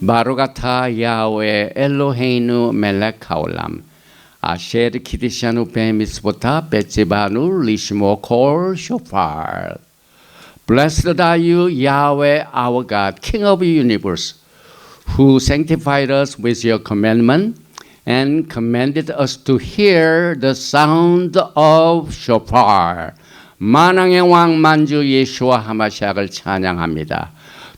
바로가타 야훼 엘로헤이누 멜렉 하올람 아셰르 키디샤누 베미스보타 베츠바누 리시모 콜 쇼파르. Blessed are you, Yahweh, our God, King of the universe, who sanctified us with your commandment and commanded us to hear the sound of shofar. 만왕의 왕 만주 예수와 하마시아를 찬양합니다.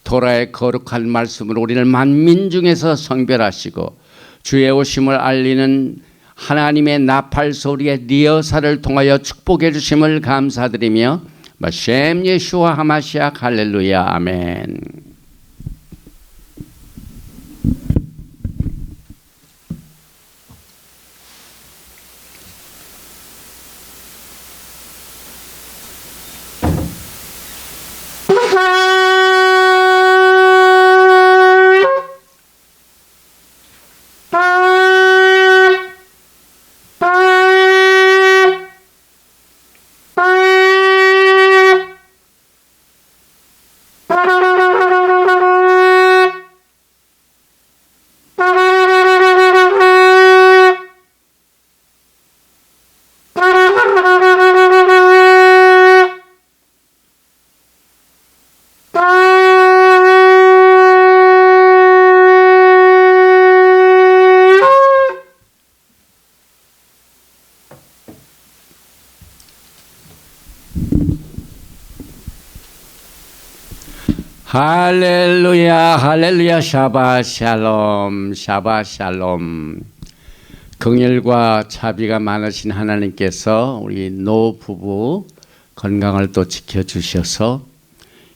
토라의 거룩한 말씀으로 우리를 만민 중에서 성별하시고 주의 오심을 알리는 하나님의 나팔 소리의 리허설을 통하여 축복해 주심을 감사드리며 바셈 예수와 하마시아 할렐루야 아멘. 할렐루야 할렐루야 샤ባት 샬롬 샤ባት 샬롬. 긍휼과 자비가 많으신 하나님께서 우리 노 부부 건강을 또 지켜주셔서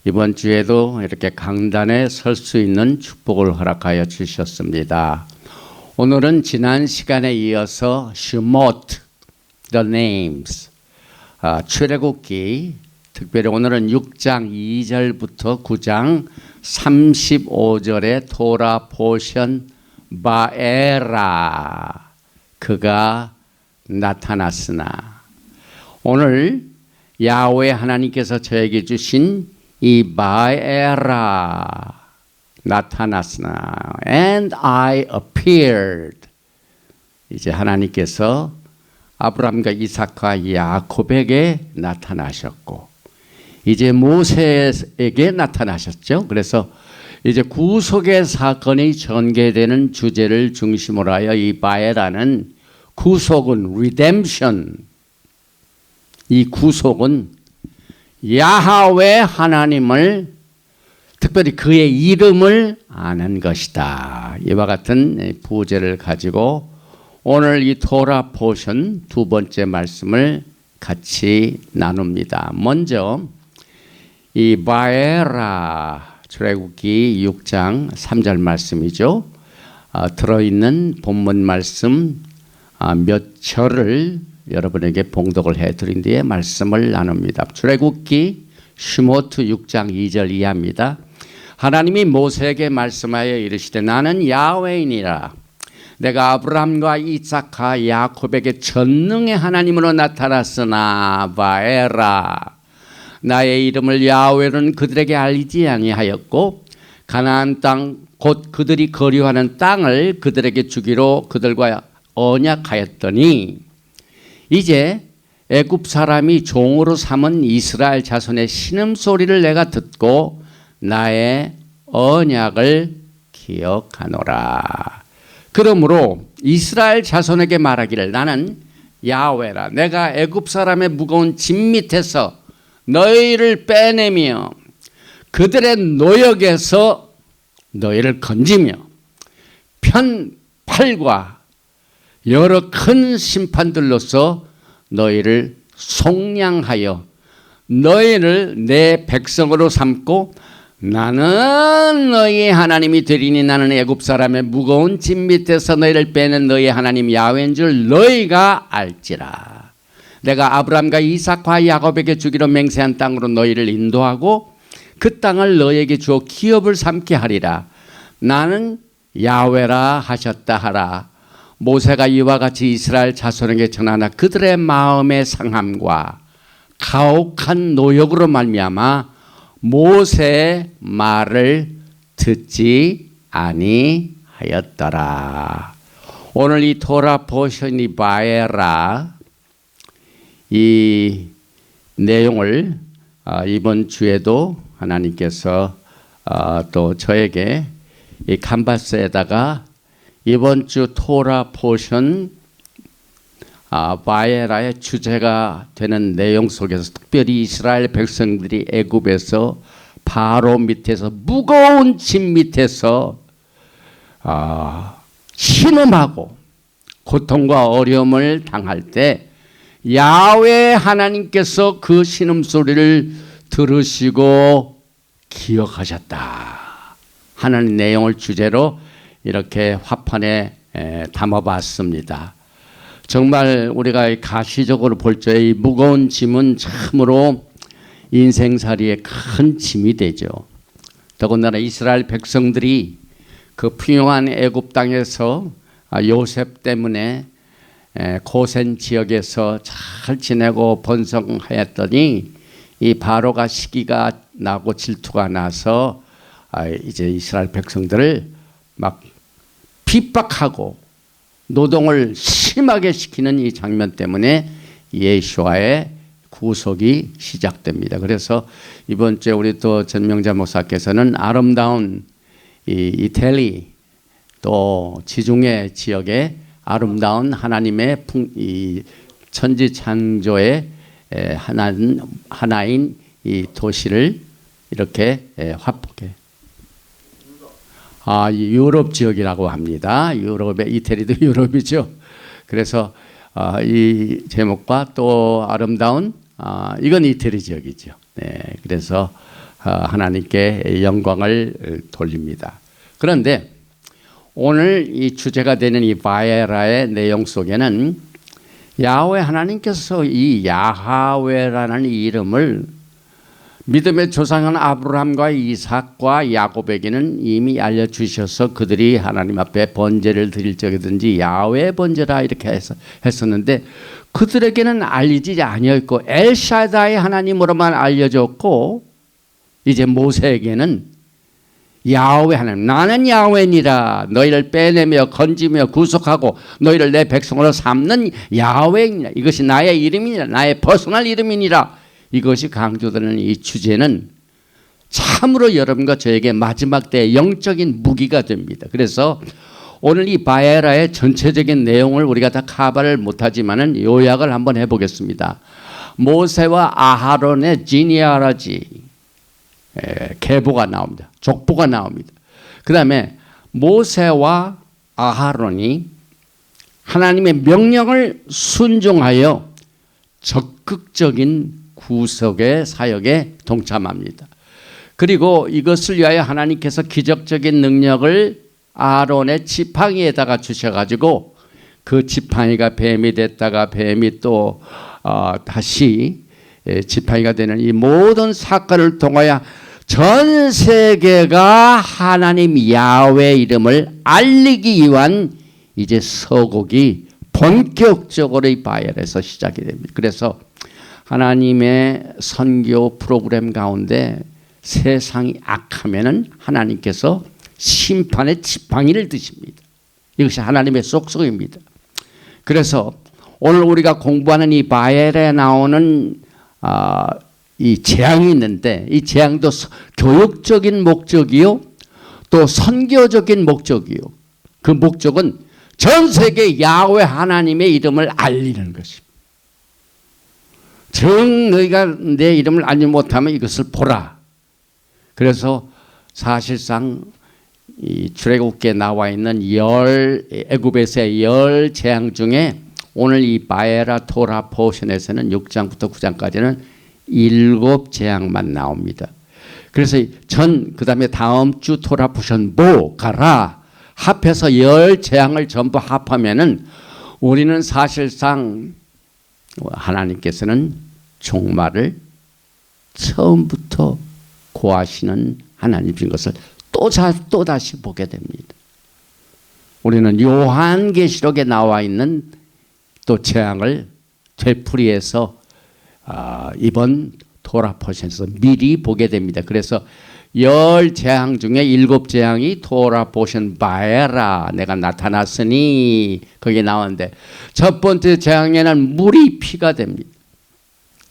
이번 주에도 이렇게 강단에 설 수 있는 축복을 허락하여 주셨습니다. 오늘은 지난 시간에 이어서 슈모트 the names 출애굽기, 특별히 오늘은 6장 2절부터 9장 35절의 토라 포션 바에라, 그가 나타났으나. 오늘 야훼 하나님께서 저에게 주신 이 바에라, 나타났으나, and I appeared. 이제 하나님께서 아브라함과 이삭과 야곱에게 나타나셨고 이제 모세에게 나타나셨죠. 그래서 이제 구속의 사건이 전개되는 주제를 중심으로 하여 이 바에라는 구속은 redemption, 이 구속은 야훼 하나님을, 특별히 그의 이름을 아는 것이다. 이와 같은 부제를 가지고 오늘 이 토라 포션 두 번째 말씀을 같이 나눕니다. 먼저 이 바에라, 출애굽기 6장 3절 말씀이죠. 들어있는 본문 말씀 몇 절을 여러분에게 봉독을 해드린 뒤에 말씀을 나눕니다. 출애굽기 슈모트 6장 2절 이하입니다. 하나님이 모세에게 말씀하여 이르시되 나는 야훼이니라. 내가 아브라함과 이삭과 야곱에게 전능의 하나님으로 나타났으나 바에라. 나의 이름을 야훼는 그들에게 알리지 아니하였고 가나안 땅 곧 그들이 거류하는 땅을 그들에게 주기로 그들과 언약하였더니 이제 애굽 사람이 종으로 삼은 이스라엘 자손의 신음소리를 내가 듣고 나의 언약을 기억하노라. 그러므로 이스라엘 자손에게 말하기를 나는 야훼라. 내가 애굽 사람의 무거운 짐 밑에서 너희를 빼내며 그들의 노역에서 너희를 건지며 편팔과 여러 큰 심판들로서 너희를 속량하여 너희를 내 백성으로 삼고 나는 너희의 하나님이 되리니 나는 애굽 사람의 무거운 짐 밑에서 너희를 빼낸 너희의 하나님 야훼인 줄 너희가 알지라. 내가 아브라함과 이삭과 야곱에게 주기로 맹세한 땅으로 너희를 인도하고 그 땅을 너희에게 주어 기업을 삼게 하리라. 나는 야훼라 하셨다 하라. 모세가 이와 같이 이스라엘 자손에게 전하나 그들의 마음의 상함과 가혹한 노역으로 말미암아 모세의 말을 듣지 아니하였더라. 오늘 이 토라 포션이 바에라 이 내용을 이번 주에도 하나님께서 또 저에게 이 캔버스에다가 이번 주 토라 포션 바에라의 주제가 되는 내용 속에서 특별히 이스라엘 백성들이 애굽에서 바로 밑에서 무거운 짐 밑에서 신음하고 고통과 어려움을 당할 때 야훼 하나님께서 그 신음소리를 들으시고 기억하셨다 하는 내용을 주제로 이렇게 화판에 담아봤습니다. 정말 우리가 가시적으로 볼 때 이 무거운 짐은 참으로 인생살이에 큰 짐이 되죠. 더군다나 이스라엘 백성들이 그 풍요한 애굽 땅에서 요셉 때문에 고센 지역에서 잘 지내고 번성하였더니 이 바로가 시기가 나고 질투가 나서 이제 이스라엘 백성들을 막 핍박하고 노동을 심하게 시키는 이 장면 때문에 예수와의 구속이 시작됩니다. 그래서 이번 주에 우리 또 전명자 목사께서는 아름다운 이 이태리 또 지중해 지역의 아름다운 하나님의 이 천지 창조의 하나인 이 도시를 이렇게 화폭해. 유럽 지역이라고 합니다. 유럽의 이태리도 유럽이죠. 그래서 이 제목과 또 아름다운 이건 이태리 지역이죠. 네, 그래서 하나님께 영광을 돌립니다. 그런데 오늘 이 주제가 되는 이 바에라의 내용 속에는 야훼 하나님께서 이 야하웨라는 이름을 믿음의 조상은 아브라함과 이삭과 야곱에게는 이미 알려주셔서 그들이 하나님 앞에 번제를 드릴 적이든지 야훼 번제라 이렇게 했었는데 그들에게는 알리지 아니었고 엘샤다이 하나님으로만 알려졌고 이제 모세에게는 야훼 하나님 나는 야훼니라 너희를 빼내며 건지며 구속하고 너희를 내 백성으로 삼는 야훼니라 이것이 나의 이름이니라 나의 퍼스널 이름이니라 이것이 강조되는 이 주제는 참으로 여러분과 저에게 마지막 때의 영적인 무기가 됩니다. 그래서 오늘 이 바에라의 전체적인 내용을 우리가 다 커버를 못하지만은 요약을 한번 해보겠습니다. 모세와 아하론의 지니아라지 계보가 나옵니다. 족보가 나옵니다. 그 다음에 모세와 아하론이 하나님의 명령을 순종하여 적극적인 구속의 사역에 동참합니다. 그리고 이것을 위하여 하나님께서 기적적인 능력을 아론의 지팡이에다가 주셔가지고 그 지팡이가 뱀이 됐다가 뱀이 또 다시 지팡이가 되는 이 모든 사건을 통하여 전 세계가 하나님 야훼 이름을 알리기 위한 이제 서곡이 본격적으로 이 바엘에서 시작이 됩니다. 그래서 하나님의 선교 프로그램 가운데 세상이 악하면은 하나님께서 심판의 지팡이를 드십니다. 이것이 하나님의 속성입니다. 그래서 오늘 우리가 공부하는 이 바엘에 나오는 이 재앙이 있는데 이 재앙도 교육적인 목적이요 또 선교적인 목적이요. 그 목적은 전 세계 야훼 하나님의 이름을 알리는 것입니다. 정 너희가 내 이름을 알지 못하면 이것을 보라. 그래서 사실상 이 출애굽기에 나와 있는 애굽에서의 10 재앙 중에 오늘 이 바에라 토라 포션에서는 6장부터 9장까지는 7 재앙만 나옵니다. 그래서 그 다음에 다음 주 토라 포션 가라 합해서 10 재앙을 전부 합하면은 우리는 사실상 하나님께서는 종말을 처음부터 고하시는 하나님인 것을 또 다시 보게 됩니다. 우리는 요한계시록에 나와 있는 또 재앙을 되풀이해서 이번 토라 포션에서 미리 보게 됩니다. 그래서 열 재앙 중에 7재앙이 토라 보션 바에라 내가 나타났으니 거기에 나오는데 첫 번째 재앙에는 물이 피가 됩니다.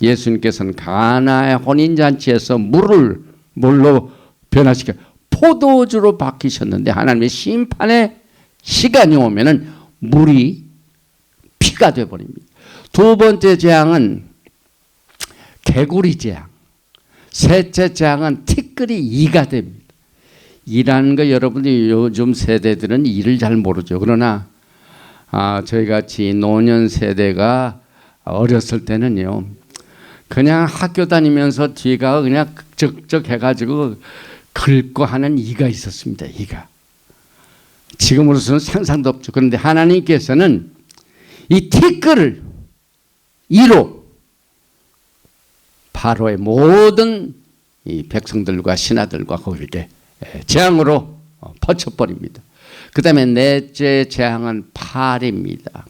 예수님께서는 가나의 혼인잔치에서 물로 변화시켜 포도주로 바뀌셨는데 하나님의 심판의 시간이 오면은 물이 피가 되어버립니다. 두 번째 재앙은 개구리 재앙, 셋째 재앙은 티끌이 이가 됩니다. 이라는 거 여러분들이 요즘 세대들은 이를 잘 모르죠. 그러나 저희같이 노년 세대가 어렸을 때는요, 그냥 학교 다니면서 뒤가 그냥 적적 해가지고 긁고 하는 이가 있었습니다. 이가. 지금으로서는 상상도 없죠. 그런데 하나님께서는 이 티끌을 이로 바로의 모든 이 백성들과 신하들과 거기에 재앙으로 퍼쳐버립니다. 그 다음에 넷째 재앙은 파리입니다.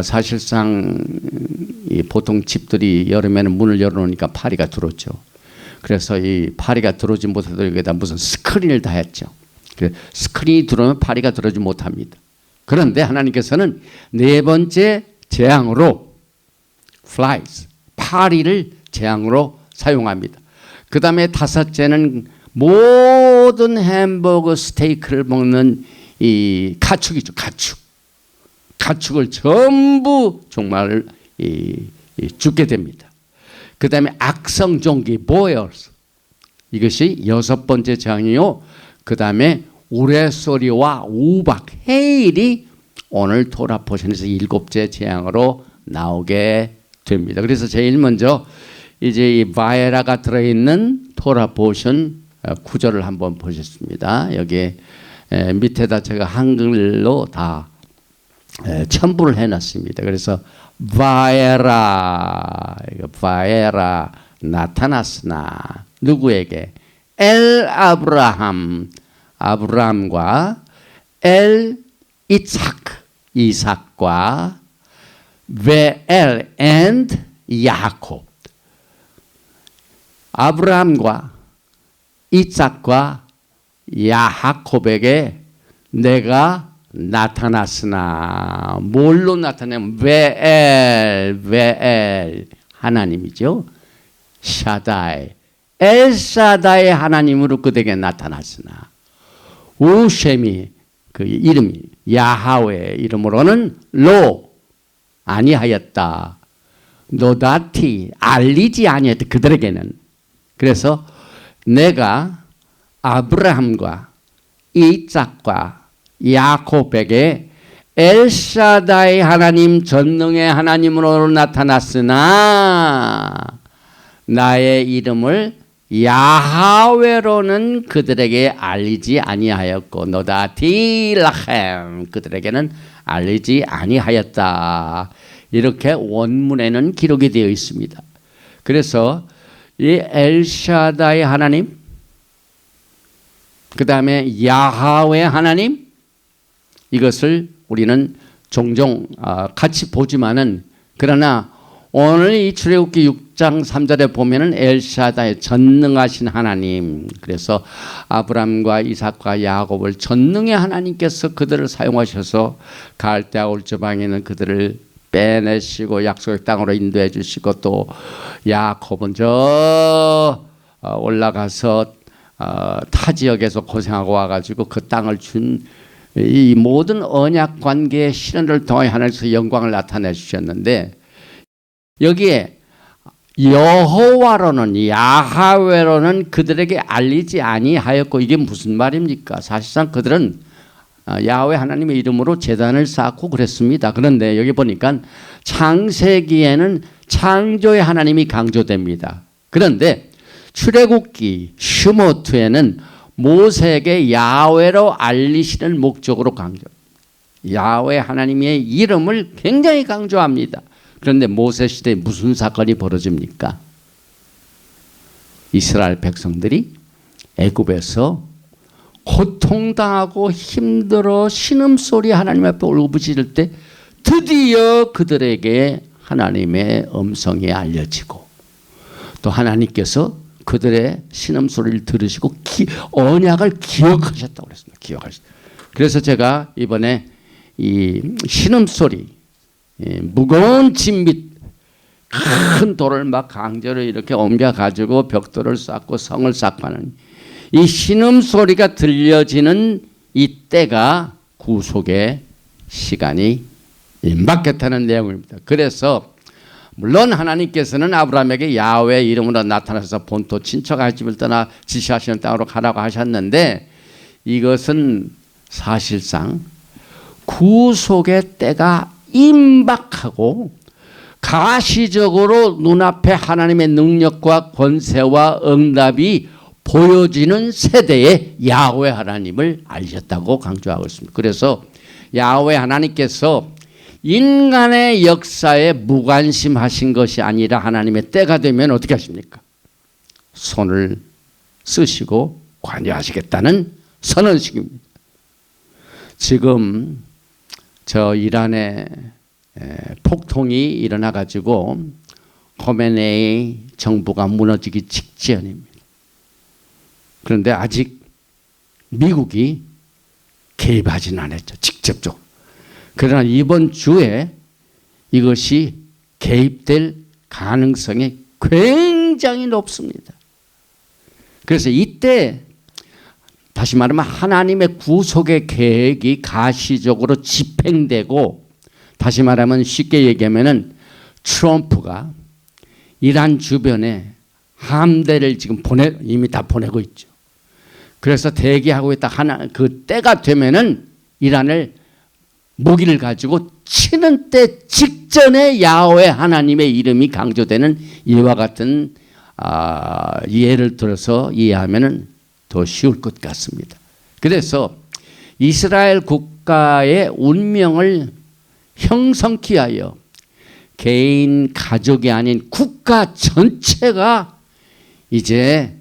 사실상 보통 집들이 여름에는 문을 열어놓으니까 파리가 들어오죠. 그래서 이 파리가 들어오지 못하도록 여기다 무슨 스크린을 다 했죠. 스크린이 들어오면 파리가 들어오지 못합니다. 그런데 하나님께서는 네 번째 재앙으로 flies, 파리를 재앙으로 사용합니다. 그 다음에 다섯째는 모든 햄버거 스테이크를 먹는 이 가축이죠. 가축을 전부 정말 죽게 됩니다. 그 다음에 악성종기 boils, 이것이 여섯 번째 재앙이요. 그 다음에 우레소리와 우박, 해일이 오늘 토라 포션에서 7째 재앙으로 나오게 됩니다. 그래서 제일 먼저 이제 이 바에라가 들어있는 토라 포션 구절을 한번 보셨습니다. 여기 밑에다 제가 한글로 다 첨부를 해놨습니다. 그래서 바에라 나타났으나 누구에게? 엘 아브라함과 엘 이삭과 베엘 and 야곱. 아브라함과 이삭과 야곱에게 내가 나타났으나 뭘로 나타내면 베엘 하나님이죠. 샤다이 엘샤다의 하나님으로 그들에게 나타났으나 우셈이 그 이름이 야하웨 이름으로는 로 아니하였다. 노다티 알리지 아니했다. 그들에게는. 그래서 내가 아브라함과 이삭과 야곱에게 엘샤다이 하나님 전능의 하나님으로 나타났으나 나의 이름을 야하웨로는 그들에게 알리지 아니하였고 노다티라헴 그들에게는 알리지 아니하였다. 이렇게 원문에는 기록이 되어 있습니다. 그래서 이 엘샤다이 하나님, 그 다음에 야하웨 하나님, 이것을 우리는 종종 같이 보지만은 그러나 오늘 이 출애굽기 6장 3절에 보면은 엘샤다의 전능하신 하나님, 그래서 아브람과 이삭과 야곱을 전능의 하나님께서 그들을 사용하셔서 갈대아 울저방에는 그들을 빼내시고 약속의 땅으로 인도해 주시고 또 야곱은 저 올라가서 타 지역에서 고생하고 와가지고 그 땅을 준 이 모든 언약 관계의 실현을 통해 하나님께서 영광을 나타내 주셨는데 여기에 여호와로는 야하웨로는 그들에게 알리지 아니하였고 이게 무슨 말입니까? 사실상 그들은 야훼 하나님의 이름으로 제단을 쌓고 그랬습니다. 그런데 여기 보니까 창세기에는 창조의 하나님이 강조됩니다. 그런데 출애굽기 슈모트에는 모세에게 야훼로 알리시는 목적으로 강조. 야훼 하나님의 이름을 굉장히 강조합니다. 그런데 모세 시대에 무슨 사건이 벌어집니까? 이스라엘 백성들이 애굽에서 고통당하고 힘들어 신음소리 하나님 앞에 울부짖을 때 드디어 그들에게 하나님의 음성이 알려지고 또 하나님께서 그들의 신음소리를 들으시고 언약을 기억하셨다고 그랬습니다. 기억하셨다. 그래서 제가 이번에 이 신음소리, 무거운 짐 및 큰 돌을 막 강제로 이렇게 옮겨가지고 벽돌을 쌓고 성을 쌓고 하는 이 신음소리가 들려지는 이 때가 구속의 시간이 임박했다는 내용입니다. 그래서 물론 하나님께서는 아브라함에게 야훼 이름으로 나타나서 본토 친척의 집을 떠나 지시하시는 땅으로 가라고 하셨는데 이것은 사실상 구속의 때가 임박하고 가시적으로 눈앞에 하나님의 능력과 권세와 응답이 보여지는 세대에 야훼 하나님을 알렸다고 강조하고 있습니다. 그래서 야훼 하나님께서 인간의 역사에 무관심하신 것이 아니라 하나님의 때가 되면 어떻게 하십니까? 손을 쓰시고 관여하시겠다는 선언식입니다. 지금 저 이란에 폭동이 일어나 가지고 khomeini 정부가 무너지기 직전입니다. 그런데 아직 미국이 개입하지는 않았죠. 직접적으로. 그러나 이번 주에 이것이 개입될 가능성이 굉장히 높습니다. 그래서 이때 다시 말하면 하나님의 구속의 계획이 가시적으로 집행되고 다시 말하면 쉽게 얘기하면은 트럼프가 이란 주변에 함대를 지금 이미 다 보내고 있죠. 그래서 대기하고 있다 그 때가 되면은 이란을 무기를 가지고 치는 때 직전에 야훼 하나님의 이름이 강조되는 이와 같은 예를 들어서 이해하면은 더 쉬울 것 같습니다. 그래서 이스라엘 국가의 운명을 형성케 하여 개인 가족이 아닌 국가 전체가 이제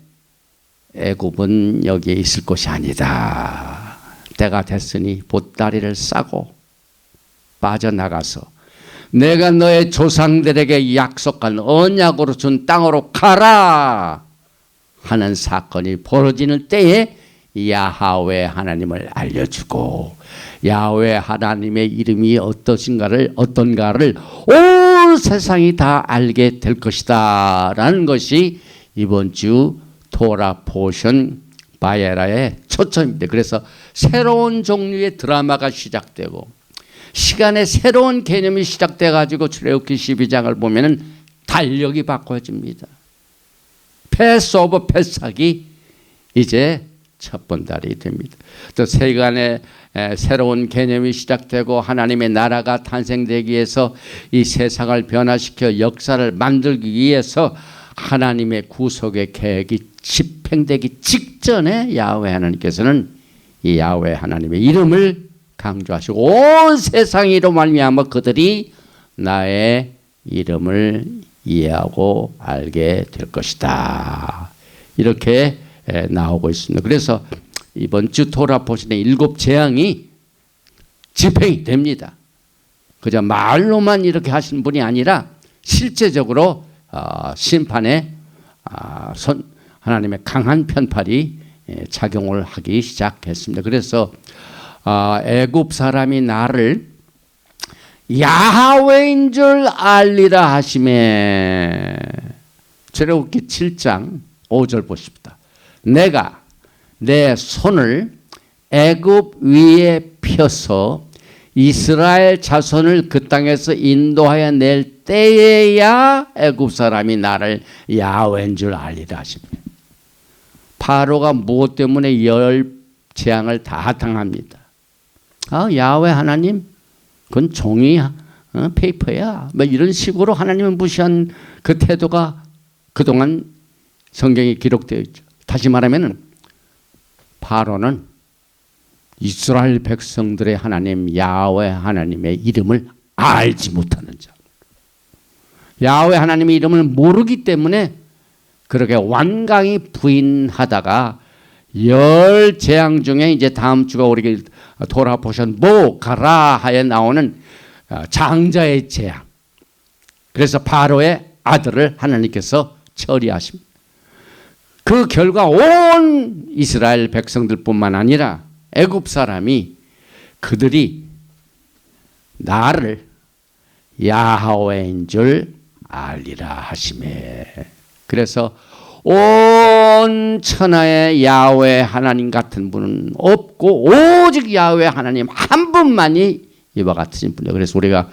애굽은 여기에 있을 것이 아니다. 때가 됐으니 보따리를 싸고 빠져나가서 내가 너의 조상들에게 약속한 언약으로 준 땅으로 가라 하는 사건이 벌어지는 때에 야훼 하나님을 알려주고 야훼 하나님의 이름이 어떠신가를 어떤가를 온 세상이 다 알게 될 것이다 라는 것이 이번 주 토라 포션 바에라의 초점입니다. 그래서 새로운 종류의 드라마가 시작되고 시간의 새로운 개념이 시작돼 가지고 출애굽기 12장을 보면은 달력이 바꿔집니다. 패스오브 패스하기 이제 첫 번달이 됩니다. 또 세간의 새로운 개념이 시작되고 하나님의 나라가 탄생되기 위해서 이 세상을 변화시켜 역사를 만들기 위해서 하나님의 구속의 계획이 집행되기 직전에 야훼 하나님께서는 이 야훼 하나님의 이름을 강조하시고 온 세상으로 말미암아 그들이 나의 이름을 이해하고 알게 될 것이다. 이렇게 나오고 있습니다. 그래서 이번 주 토라 포션의 7 재앙이 집행이 됩니다. 그저 말로만 이렇게 하신 분이 아니라 실제적으로 심판에 하나님의 강한 편팔이 작용을 하기 시작했습니다. 그래서 애굽 사람이 나를 야훼인 줄 알리라 하시매 출애굽기 7장 5절 보십시다. 내가 내 손을 애굽 위에 펴서 이스라엘 자손을 그 땅에서 인도하여 낼 때에야 애굽 사람이 나를 야훼인 줄 알리라 하시매. 파로가 무엇 때문에 10 재앙을 다 당합니다. 야훼 하나님 그건 종이 페이퍼야. 뭐 이런 식으로 하나님을 무시한 그 태도가 그동안 성경에 기록되어 있죠. 다시 말하면 파로는 이스라엘 백성들의 하나님 야훼 하나님의 이름을 알지 못하는 자. 야훼 하나님의 이름을 모르기 때문에 그렇게 완강히 부인하다가 10 재앙 중에 이제 다음 주가 우리 토라 포션 가라 하에 나오는 장자의 재앙. 그래서 바로의 아들을 하나님께서 처리하십니다. 그 결과 온 이스라엘 백성들뿐만 아니라 애굽 사람이 그들이 나를 야훼인 줄 알리라 하시매. 그래서 온 천하에 야훼 하나님 같은 분은 없고 오직 야훼 하나님 한 분만이 이와 같으신 분이에요. 그래서 우리가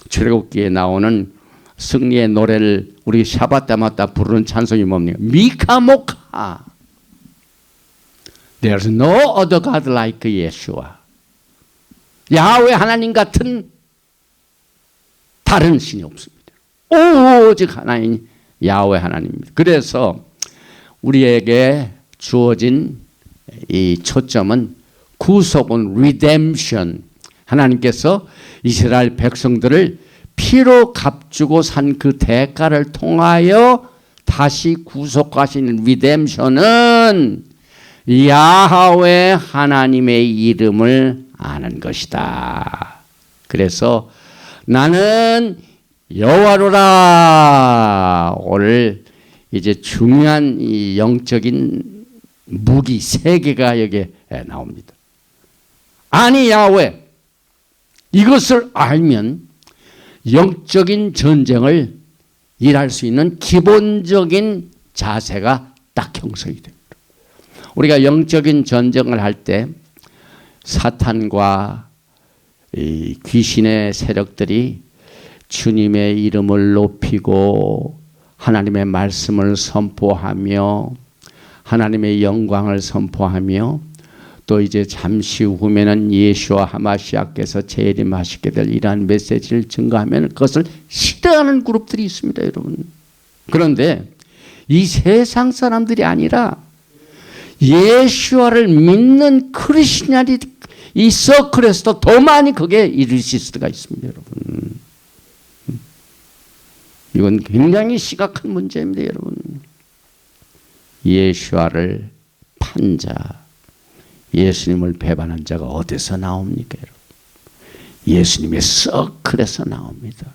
출애굽기에 나오는 승리의 노래를 우리 샤bat 때마다 부르는 찬송이 뭡니까? 미카모카. There's no other God like Yeshua. 야훼 하나님 같은 다른 신이 없습니다. 오직 하나님 야훼 하나님입니다. 그래서 우리에게 주어진 이 초점은 구속은 redemption. 하나님께서 이스라엘 백성들을 피로 값주고 산 그 대가를 통하여 다시 구속하시는 리뎀션은 야훼 하나님의 이름을 아는 것이다. 그래서 나는 여호와로라. 오늘 이제 중요한 이 영적인 무기 세 개가 여기에 나옵니다. 아니 야훼. 이것을 알면 영적인 전쟁을 일할 수 있는 기본적인 자세가 딱 형성이 됩니다. 우리가 영적인 전쟁을 할 때 사탄과 이 귀신의 세력들이 주님의 이름을 높이고 하나님의 말씀을 선포하며 하나님의 영광을 선포하며 또 이제 잠시 후면은 예수와 하마시아께서 재림하시게 될 이러한 메시지를 증거하면 그것을 싫어하는 그룹들이 있습니다, 여러분. 그런데 이 세상 사람들이 아니라 예수와를 믿는 크리스천이 이 서클에서도 더 많이 그게 이루어질 수가 있습니다, 여러분. 이건 굉장히 심각한 문제입니다, 여러분. 예수와를 판 자, 예수님을 배반한 자가 어디서 나옵니까, 여러분? 예수님의 서클에서 나옵니다.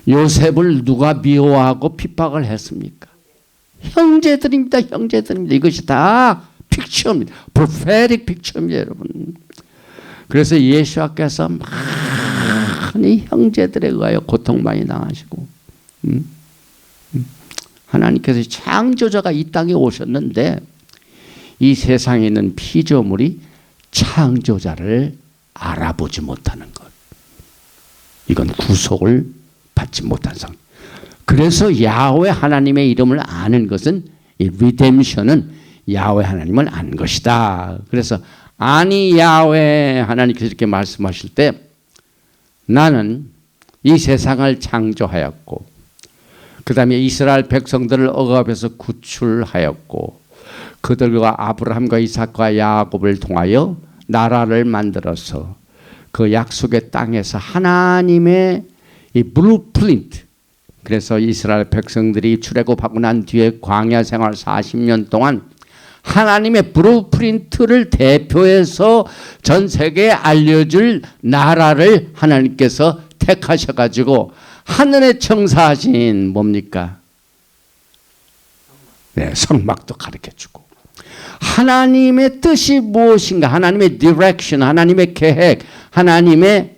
요셉을 누가 미워하고 핍박을 했습니까? 형제들입니다, 형제들입니다. 이것이 다 픽처입니다. prophetic 픽처입니다, 여러분. 그래서 예수께서 많이 형제들에 의하여 고통 많이 당하시고, 하나님께서 창조자가 이 땅에 오셨는데 이 세상에 있는 피조물이 창조자를 알아보지 못하는 것. 이건 구속을 받지 못한 상황. 그래서 야훼 하나님의 이름을 아는 것은 이 리뎀션은 야훼 하나님을 아는 것이다. 그래서 아니 야훼 하나님께서 이렇게 말씀하실 때 나는 이 세상을 창조하였고 그 다음에 이스라엘 백성들을 억압해서 구출하였고 그들과 아브라함과 이삭과 야곱을 통하여 나라를 만들어서 그 약속의 땅에서 하나님의 이 블루프린트, 그래서 이스라엘 백성들이 출애굽하고 난 뒤에 광야 생활 40년 동안 하나님의 블루프린트를 대표해서 전 세계에 알려줄 나라를 하나님께서 택하셔가지고 하늘에 청사하신 뭡니까? 네, 성막도 가르쳐주고 하나님의 뜻이 무엇인가, 하나님의 디렉션, 하나님의 계획, 하나님의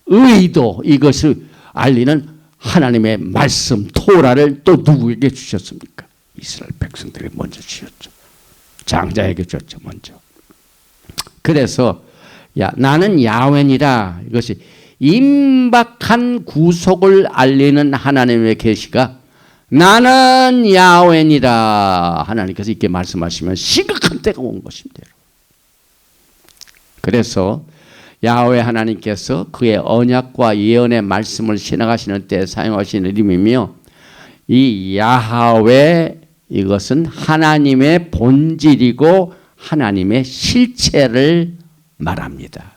의도, 이것을 알리는 하나님의 말씀 토라를 또 누구에게 주셨습니까? 이스라엘 백성들에게 먼저 주셨죠. 장자에게 줬죠, 먼저. 그래서 나는 야훼니라, 이것이 임박한 구속을 알리는 하나님의 계시가 나는 야훼니라 하나님께서 이렇게 말씀하시면 심각한 때가 온 것입니다. 그래서 야훼 하나님께서 그의 언약과 예언의 말씀을 시행하시는 때 사용하시는 이름이며 이 야훼 이것은 하나님의 본질이고 하나님의 실체를 말합니다.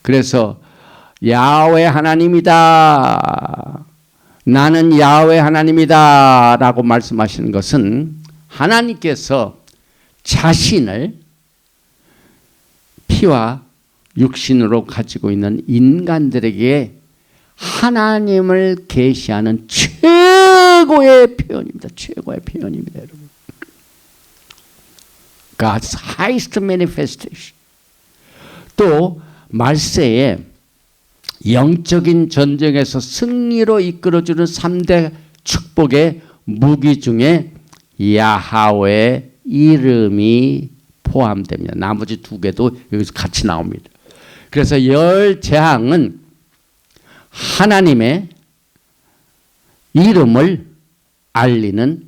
그래서 야훼 하나님이다. 나는 야훼 하나님이다 라고 말씀하시는 것은 하나님께서 자신을 피와 육신으로 가지고 있는 인간들에게 하나님을 계시하는 최고의 표현입니다. 최고의 표현입니다, 여러분. God's highest manifestation. 또 말세에 영적인 전쟁에서 승리로 이끌어주는 3대 축복의 무기 중에 야하웨의 이름이 포함됩니다. 나머지 2개도 여기서 같이 나옵니다. 그래서 열 재앙은 하나님의 이름을 알리는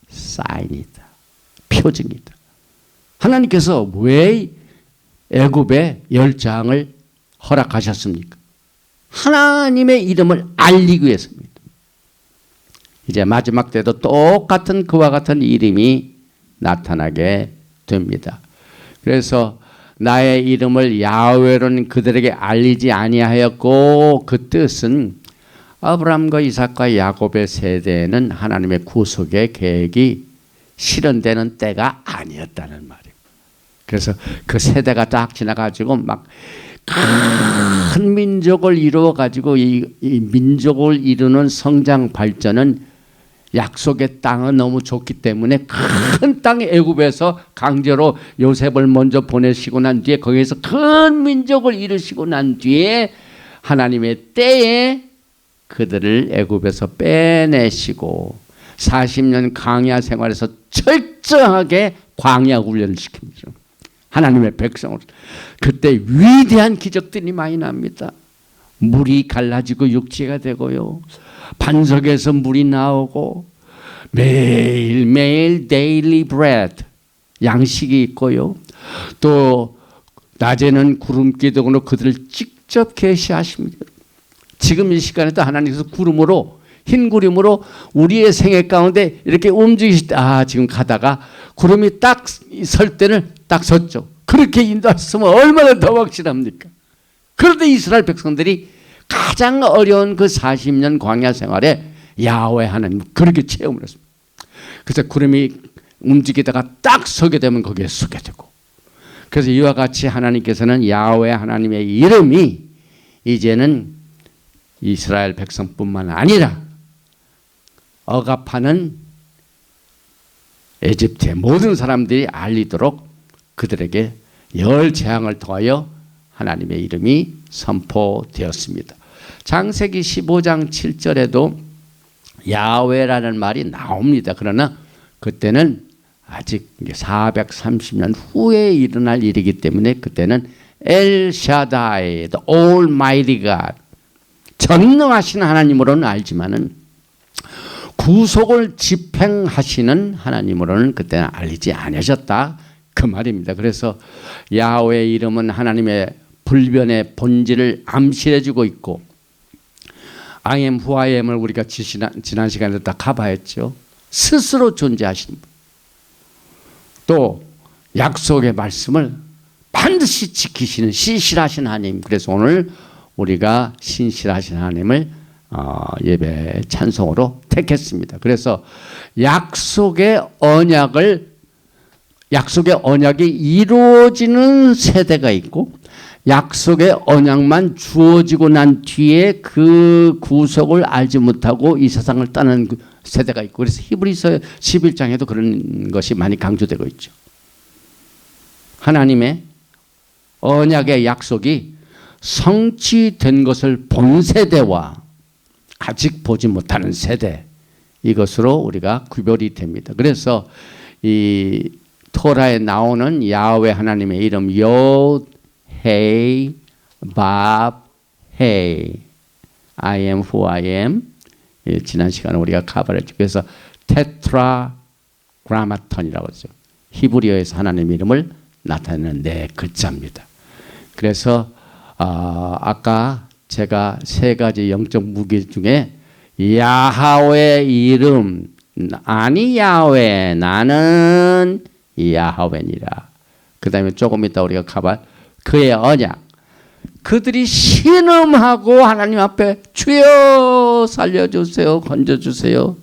사인이다. 표징이다. 하나님께서 왜 애굽에 열 재앙을 허락하셨습니까? 하나님의 이름을 알리기 위해서입니다. 이제 마지막 때도 똑같은 그와 같은 이름이 나타나게 됩니다. 그래서 나의 이름을 야훼로는 그들에게 알리지 아니하였고, 그 뜻은 아브라함과 이삭과 야곱의 세대에는 하나님의 구속의 계획이 실현되는 때가 아니었다는 말이에요. 그래서 그 세대가 딱 지나가지고 막 큰 민족을 이루어가지고 이 민족을 이루는 성장 발전은 약속의 땅은 너무 좋기 때문에 큰 땅 애굽에서 강제로 요셉을 먼저 보내시고 난 뒤에 거기에서 큰 민족을 이루시고 난 뒤에 하나님의 때에 그들을 애굽에서 빼내시고 40년 광야 생활에서 철저하게 광야 훈련을 시킵니다. 하나님의 백성으로. 그때 위대한 기적들이 많이 납니다. 물이 갈라지고 육지가 되고요. 반석에서 물이 나오고 매일매일 daily bread 양식이 있고요. 또 낮에는 구름 기둥으로 그들을 직접 계시하십니다. 지금 이 시간에도 하나님께서 구름으로 흰 구름으로 우리의 생애 가운데 이렇게 움직이실 때 지금 가다가 구름이 딱 설 때는 딱 섰죠. 그렇게 인도하셨으면 얼마나 더 확실합니까? 그런데 이스라엘 백성들이 가장 어려운 그 40년 광야 생활에 야훼 하나님 그렇게 체험을 했습니다. 그래서 구름이 움직이다가 딱 서게 되면 거기에 서게 되고, 그래서 이와 같이 하나님께서는 야훼 하나님의 이름이 이제는 이스라엘 백성뿐만 아니라 억압하는 에집트의 모든 사람들이 알리도록 그들에게 열 재앙을 통하여 하나님의 이름이 선포되었습니다. 창세기 15장 7절에도 야훼라는 말이 나옵니다. 그러나 그때는 아직 430년 후에 일어날 일이기 때문에 그때는 엘 샤다이, the Almighty God, 전능하신 하나님으로는 알지만은 구속을 집행하시는 하나님으로는 그때는 알리지 않으셨다 그 말입니다. 그래서 야훼의 이름은 하나님의 불변의 본질을 암시해주고 있고, I am who I am을 우리가 지난 시간에 다 가봐했죠. 스스로 존재하신 분. 또 약속의 말씀을 반드시 지키시는 신실하신 하나님. 그래서 오늘 우리가 신실하신 하나님을 예배 찬송으로 택했습니다. 그래서 약속의 언약이 이루어지는 세대가 있고, 약속의 언약만 주어지고 난 뒤에 그 구속을 알지 못하고 이 세상을 떠나는 세대가 있고, 그래서 히브리서 11장에도 그런 것이 많이 강조되고 있죠. 하나님의 언약의 약속이 성취된 것을 본 세대와 아직 보지 못하는 세대, 이것으로 우리가 구별이 됩니다. 그래서 이 토라에 나오는 야훼 하나님의 이름 옅, 헤이, 밥, 헤이, I am who I am, 지난 시간에 우리가 가발했죠. 그래서 테트라그라마톤이라고 하죠. 히브리어에서 하나님의 이름을 나타내는 네 글자입니다. 그래서 아까 제가 세 가지 영적 무기 중에 야하웨 이름, 아니 야훼, 나는 야하웨니라. 그 다음에 조금 이따 우리가 가봐 그의 언약. 그들이 신음하고 하나님 앞에 주여 살려주세요, 건져주세요,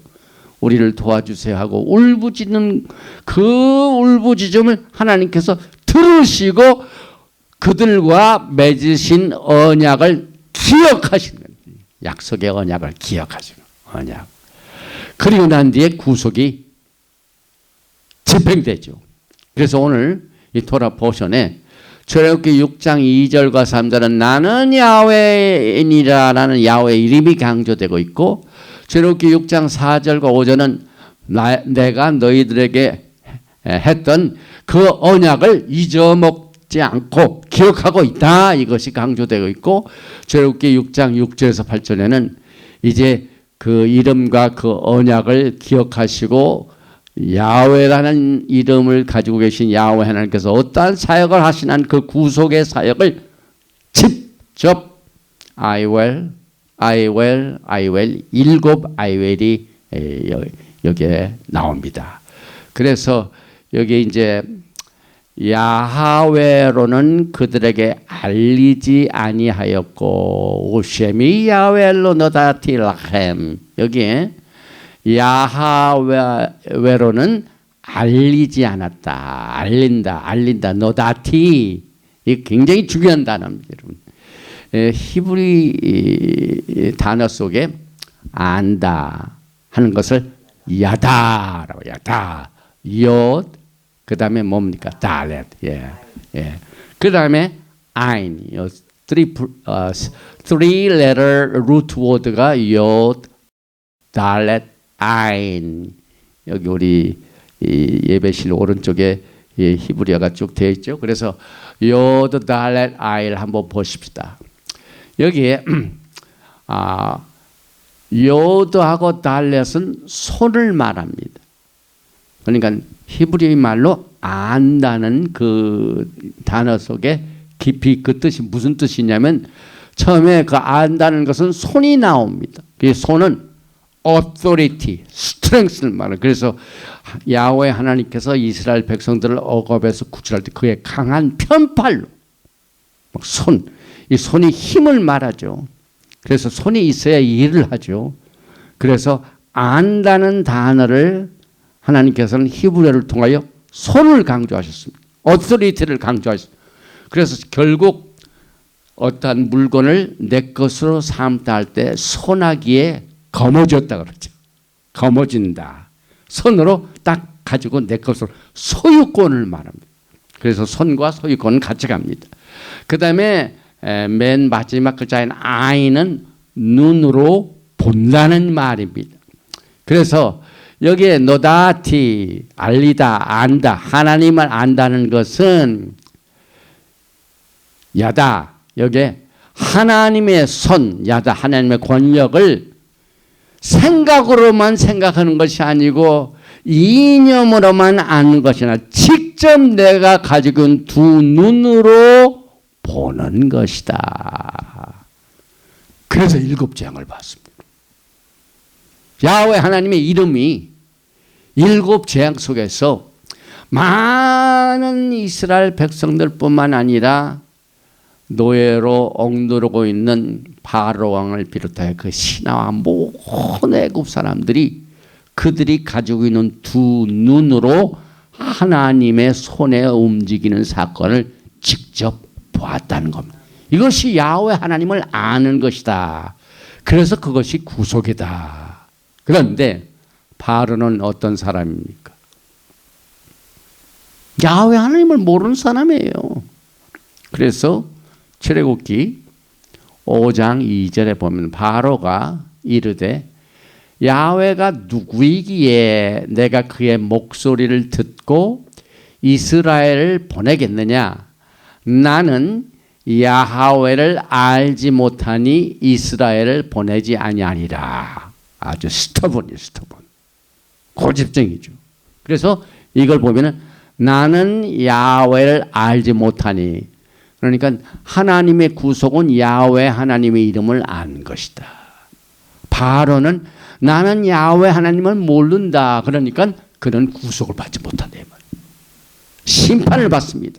우리를 도와주세요 하고 울부짖는 그 울부짖음을 하나님께서 들으시고 그들과 맺으신 언약을 기억하시는 거예요. 약속의 언약을 기억하시는 언약. 그리고 난 뒤에 구속이 집행되죠. 그래서 오늘 이 토라 포션에 출애굽기 6장 2절과 3절은 나는 야훼이니라라는 야훼의 이름이 강조되고 있고, 출애굽기 6장 4절과 5절은 내가 너희들에게 했던 그 언약을 잊어먹지 않고 기억하고 있다, 이것이 강조되고 있고, 출애굽기 6장 6절에서 8절에는 이제 그 이름과 그 언약을 기억하시고 야훼라는 이름을 가지고 계신 야훼 하나님께서 어떠한 사역을 하시는 그 구속의 사역을 직접 I will 일곱 I will이 여기에 나옵니다. 그래서 여기 이제 야하웨로는 그들에게 알리지 아니하였고 우셈이 야훼로 너다티 라헴, 여기에 야하웨로는 알리지 않았다. 알린다. 너다티. 이 굉장히 중요한 단어입니다, 여러분. 히브리 단어 속에 안다 하는 것을 야다라고, 야다. 옅, 그 다음에 뭡니까? 달렛. 예. 그 다음에 아인. three letter root word가 옅, 달렛, 아인. 여기 우리 예배실 오른쪽에 히브리어가 쭉 되어 있죠. 그래서 요드 달렛 아일 한번 보십시다. 여기에 요드하고 달렛은 손을 말합니다. 그러니까 히브리 말로 안다는 그 단어 속에 깊이 그 뜻이 무슨 뜻이냐면, 처음에 그 안다는 것은 손이 나옵니다. 그 손은 authority, strength를 말해요. 그래서 야훼 하나님께서 이스라엘 백성들을 억압해서 구출할 때 그의 강한 편팔로 이 손이 힘을 말하죠. 그래서 손이 있어야 일을 하죠. 그래서 안다는 단어를 하나님께서는 히브리어를 통하여 손을 강조하셨습니다. authority를 강조하셨습니다. 그래서 결국 어떠한 물건을 내 것으로 삼다 할 때 손아귀에 거머쥐었다 그러죠. 거머쥔다. 손으로 딱 가지고 내 것으로 소유권을 말합니다. 그래서 손과 소유권은 같이 갑니다. 그 다음에 맨 마지막 글자인 아이는 눈으로 본다는 말입니다. 그래서 여기에 노다티, 알리다, 안다, 하나님을 안다는 것은 야다, 여기에 하나님의 손, 야다, 하나님의 권력을 생각으로만 생각하는 것이 아니고 이념으로만 아는 것이 아니라 직접 내가 가지고 있는 두 눈으로 보는 것이다. 그래서 일곱 재앙을 받습니다. 야훼 하나님의 이름이 일곱 재앙 속에서 많은 이스라엘 백성들뿐만 아니라 노예로 억누르고 있는 바로 왕을 비롯하여 그 신하와 모든 애굽 사람들이 그들이 가지고 있는 두 눈으로 하나님의 손에 움직이는 사건을 직접 보았다는 겁니다. 이것이 야훼 하나님을 아는 것이다. 그래서 그것이 구속이다. 그런데 바로는 어떤 사람입니까? 야훼 하나님을 모르는 사람이에요. 그래서 출애굽기 5장 2절에 보면 바로가 이르되 야훼가 누구이기에 내가 그의 목소리를 듣고 이스라엘을 보내겠느냐? 나는 야훼를 알지 못하니 이스라엘을 보내지 아니하리라. 아주 스터번이 고집쟁이죠. 그래서 이걸 보면은 나는 야훼를 알지 못하니, 그러니까 하나님의 구속은 야훼 하나님의 이름을 안 것이다. 바로는 나는 야훼 하나님을 모른다. 그러니까 그는 구속을 받지 못한다. 심판을 받습니다.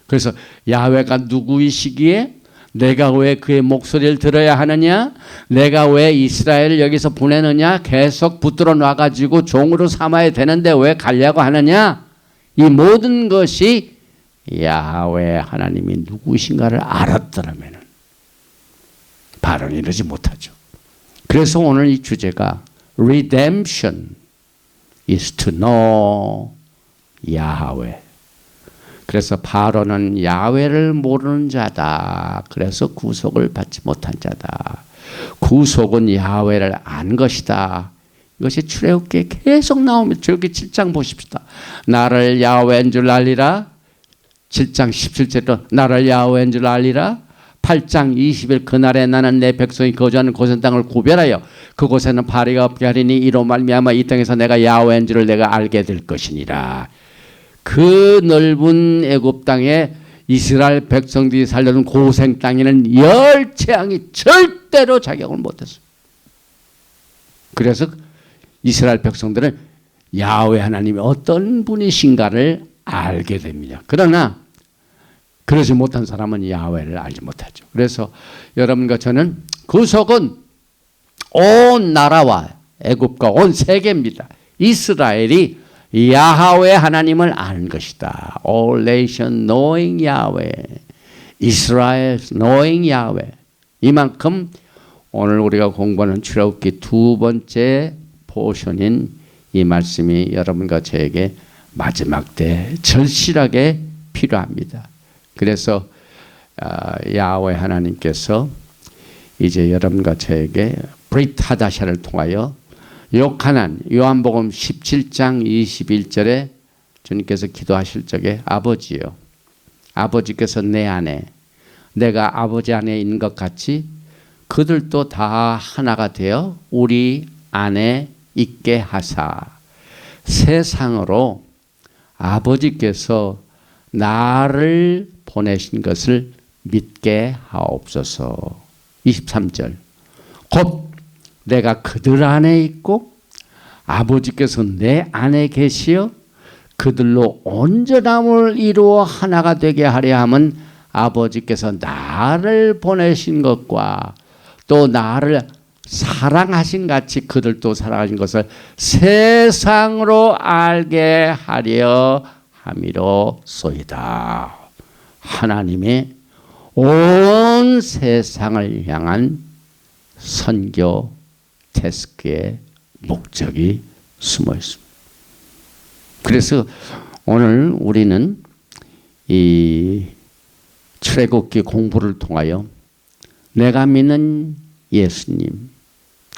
그래서 야훼가 누구이시기에 내가 왜 그의 목소리를 들어야 하느냐? 내가 왜 이스라엘을 여기서 보내느냐? 계속 붙들어 놔가지고 종으로 삼아야 되는데 왜 가려고 하느냐? 이 모든 것이 야훼 하나님이 누구신가를 알았더라면 바로는 이러지 못하죠. 그래서 오늘 이 주제가 Redemption is to know 야훼. 그래서 바로는 야훼를 모르는 자다. 그래서 구속을 받지 못한 자다. 구속은 야훼를 안 것이다. 이것이 출애굽기에 계속 나오면 저기 7장 보십시다. 나를 야훼인 줄 알리라. 7장 17절로 나를 야훼인 줄 알리라. 8장 20일 그날에 나는 내 백성이 거주하는 고센 땅을 구별하여 그곳에는 파리가 없게 하리니 이로 말미암아 이 땅에서 내가 야훼인 줄을 내가 알게 될 것이니라. 그 넓은 애굽 땅에 이스라엘 백성들이 살려는 고생 땅에는 열 재앙이 절대로 자격을 못했어요. 그래서 이스라엘 백성들은 야훼 하나님이 어떤 분이신가를 알게 됩니다. 그러나 그러지 못한 사람은 야훼를 알지 못하죠. 그래서 여러분과 저는 구속은 온 나라와 애굽과 온 세계입니다. 이스라엘이 야훼 하나님을 아는 것이다. All nation knowing Yahweh. Israel knowing Yahweh. 이만큼 오늘 우리가 공부하는 출애굽기 두 번째 포션인 이 말씀이 여러분과 저에게 마지막 때 절실하게 필요합니다. 그래서 야훼 하나님께서 이제 여러분과 저에게 브릿 하다샤를 통하여 요하난 요한복음 17장 21절에 주님께서 기도하실 적에 아버지요, 아버지께서 내 안에 내가 아버지 안에 있는 것 같이 그들도 다 하나가 되어 우리 안에 있게 하사 세상으로 아버지께서 나를 보내신 것을 믿게 하옵소서. 23절 곧 내가 그들 안에 있고 아버지께서 내 안에 계시어 그들로 온전함을 이루어 하나가 되게 하려 함은 아버지께서 나를 보내신 것과 또 나를 사랑하신 같이 그들도 사랑하신 것을 세상으로 알게 하려 함이로소이다. 하나님의 온 세상을 향한 선교 태스크의 목적이 숨어 있습니다. 그래서 오늘 우리는 이 출애굽기 공부를 통하여 내가 믿는 예수님,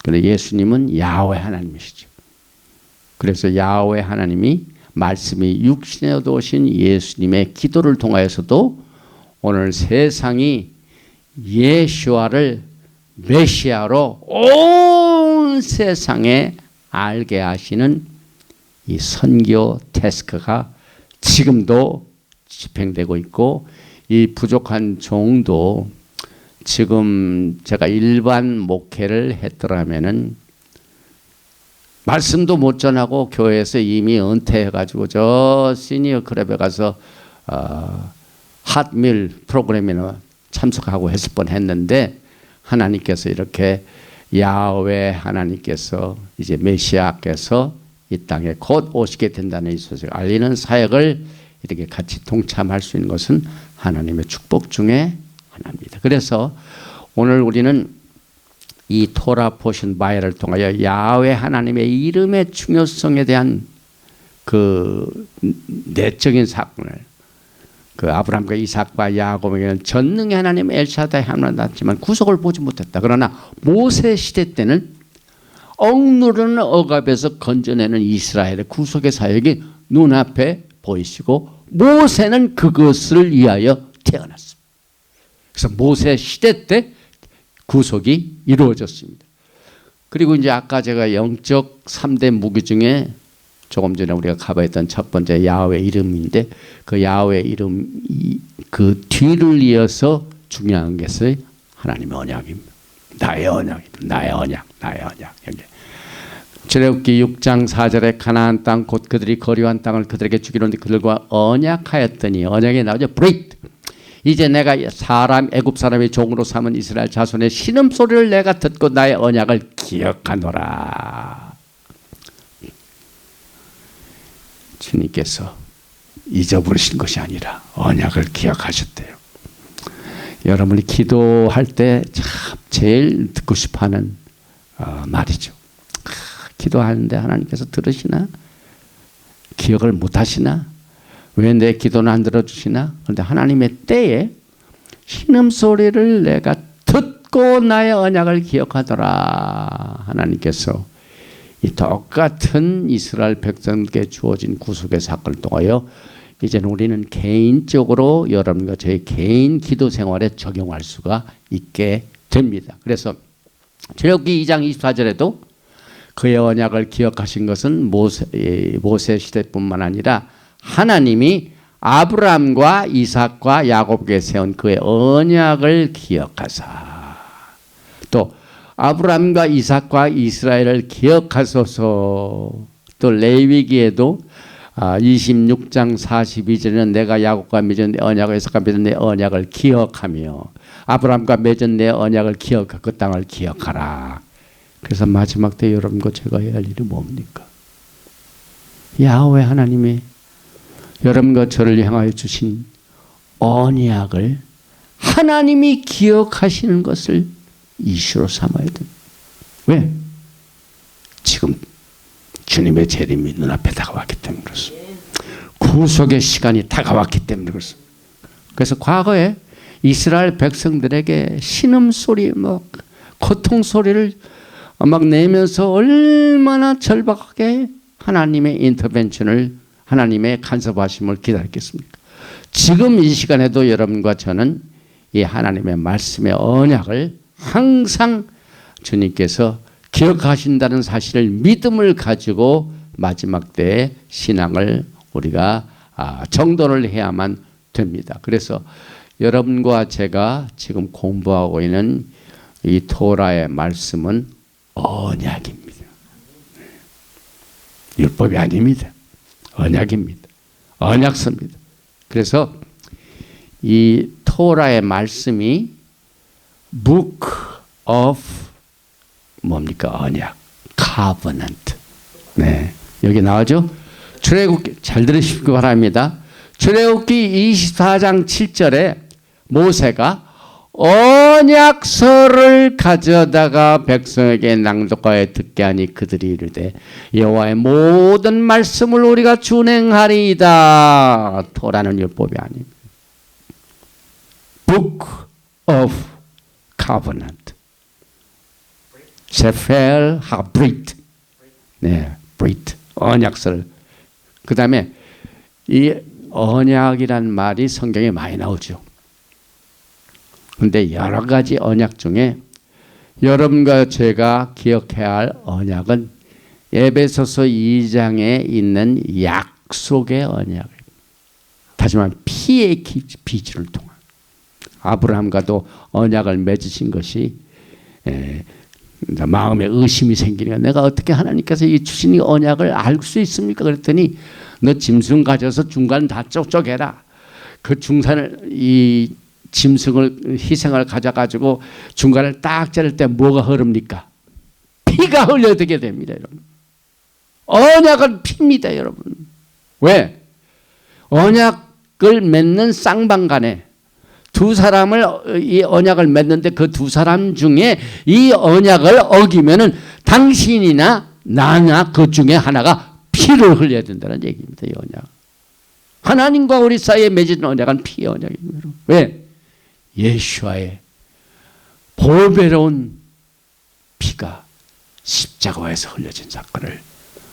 그래 예수님은 야훼 하나님이시죠. 그래서 야훼 하나님이 말씀이 육신에 오신 예수님의 기도를 통하여서도 오늘 세상이 예수와를 메시아로 온 세상에 알게 하시는 이 선교 태스크가 지금도 집행되고 있고 이 부족한 종도 지금 제가 일반 목회를 했더라면은 말씀도 못 전하고 교회에서 이미 은퇴해가지고 저 시니어 클럽에 가서 핫밀 프로그램에나 참석하고 했을 뻔했는데 하나님께서 이렇게 야훼 하나님께서 이제 메시아께서 이 땅에 곧 오시게 된다는 이 소식을 알리는 사역을 이렇게 같이 동참할 수 있는 것은 하나님의 축복 중에 하나입니다. 그래서 오늘 우리는 이 토라 포션 바이를 통하여 야훼 하나님의 이름의 중요성에 대한 그 내적인 사건을 그 아브라함과 이삭과 야곱에게는 전능의 하나님 엘샤다이 하나님 났지만 구속을 보지 못했다. 그러나 모세 시대 때는 억누르는 억압에서 건져내는 이스라엘의 구속의 사역이 눈앞에 보이시고 모세는 그것을 위하여 태어났습니다. 그래서 모세 시대 때 구속이 이루어졌습니다. 그리고 이제 아까 제가 영적 3대 무기 중에 조금 전에 우리가 가봐했던 첫 번째 야훼 이름인데 그 야훼 이름 그 뒤를 이어서 중요한 것이 하나님의 언약입니다. 나의 언약입니다. 나의 언약, 나의 언약. 여기 출애굽기 6장 4절에 가나안 땅 곧 그들이 거류한 땅을 그들에게 주기로는 그들과 언약하였더니 언약에 나오죠. 브릿. 이제 내가 사람 애굽 사람의 종으로 삼은 이스라엘 자손의 신음소리를 내가 듣고 나의 언약을 기억하노라. 주님께서 잊어버리신 것이 아니라 언약을 기억하셨대요. 여러분이 기도할 때 참 제일 듣고 싶어하는 말이죠. 기도하는데 하나님께서 들으시나? 기억을 못하시나? 왜 내 기도는 안 들어주시나? 그런데 하나님의 때에 신음소리를 내가 듣고 나의 언약을 기억하더라. 하나님께서 이 똑같은 이스라엘 백성에게 주어진 구속의 사건을 통하여 이제는 우리는 개인적으로 여러분과 저의 개인 기도 생활에 적용할 수가 있게 됩니다. 그래서 출애굽기 2장 24절에도 그의 언약을 기억하신 것은 모세 시대뿐만 아니라 하나님이 아브라함과 이삭과 야곱에게 세운 그의 언약을 기억하사, 또 아브라함과 이삭과 이스라엘을 기억하소서. 또 레위기에도 26장 42절에는 내가 야곱과 맺은 내 언약을, 이삭과 맺은 내 언약을 기억하며 아브라함과 맺은 내 언약을 기억하, 그 땅을 기억하라. 그래서 마지막 때 여러분과 제가 해야 할 일이 뭡니까? 야훼 하나님의 여러분과 저를 향하여 주신 언약을 하나님이 기억하시는 것을 이슈로 삼아야 됩니다. 왜? 지금 주님의 재림이 눈앞에 다가왔기 때문에 그렇습니다. 구속의 시간이 다가왔기 때문에 그렇습니다. 그래서 과거에 이스라엘 백성들에게 신음소리, 고통소리를 막 내면서 얼마나 절박하게 하나님의 인터벤션을, 하나님의 간섭하심을 기다렸겠습니까? 지금 이 시간에도 여러분과 저는 이 하나님의 말씀의 언약을 항상 주님께서 기억하신다는 사실을, 믿음을 가지고 마지막 때의 신앙을 우리가 정돈을 해야만 됩니다. 그래서 여러분과 제가 지금 공부하고 있는 이 토라의 말씀은 언약입니다. 율법이 아닙니다. 언약입니다. 언약서입니다. 그래서 이 토라의 말씀이 Book of 뭡니까? 언약, Covenant. 네, 여기 나오죠? 출애굽기 잘 들으시기 바랍니다. 출애굽기 24장 7절에 모세가 언약서를 가져다가 백성에게 낭독하여 듣게 하니 그들이 이르되 여호와의 모든 말씀을 우리가 준행하리이다. 토라는 율법이 아닙니다. Book of Covenant. 세펠 하브릿. 네, 브릿. 언약서를. 그 다음에 이 언약이란 말이 성경에 많이 나오죠. 그런데 여러 가지 언약 중에 여러분과 제가 기억해야 할 언약은 에베소서 2장에 있는 약속의 언약입니다. 다시 말하면 피의 비주를 통한 아브라함과도 언약을 맺으신 것이 마음에 의심이 생기니까 내가 어떻게 하나님께서 이 주신 이 언약을 알 수 있습니까? 그랬더니 너 짐승 가져서 중간 다 쪽쪽해라. 그 중산을 이 짐승을 희생을 가져가지고 중간을 딱 자를 때 뭐가 흐릅니까? 피가 흘러되게 됩니다, 여러분. 언약은 피입니다, 여러분. 왜? 언약을 맺는 쌍방간에 두 사람을 이 언약을 맺는데 그 두 사람 중에 이 언약을 어기면은 당신이나 나나 그 중에 하나가 피를 흘려야 된다는 얘기입니다. 이 언약. 하나님과 우리 사이에 맺은 언약은 피의 언약입니다. 왜? 예수와의 보배로운 피가 십자가에서 흘려진 사건을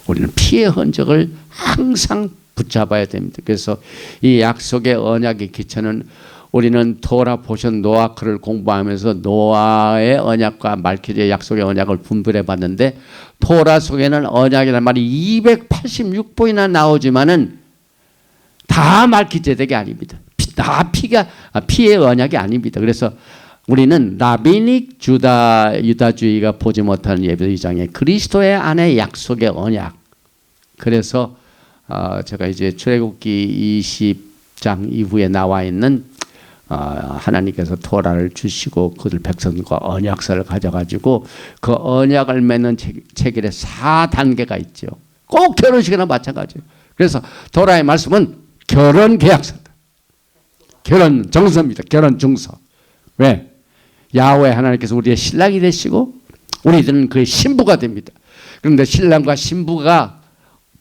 우리는 피의 흔적을 항상 붙잡아야 됩니다. 그래서 이 약속의 언약의 기초는 우리는 토라 보션 노아크를 공부하면서 노아의 언약과 말기의 약속의 언약을 분별해 봤는데 토라 속에는 언약이라는 말이 286번이나 나오지만은 다 말기제덱이 아닙니다. 다 피의 언약이 아닙니다. 그래서 우리는 라비닉 유다주의가 보지 못하는 예배 2장에 그리스도의 안에 약속의 언약. 그래서 제가 이제 출애굽기 20장 이후에 나와 있는 하나님께서 토라를 주시고 그들 백성과 언약서를 가져가지고 그 언약을 맺는 체결에 4단계가 있죠. 꼭 결혼식이나 마찬가지예요. 그래서 토라의 말씀은 결혼 계약서다. 결혼 정서입니다. 결혼 증서. 왜? 야훼 하나님께서 우리의 신랑이 되시고 우리들은 그의 신부가 됩니다. 그런데 신랑과 신부가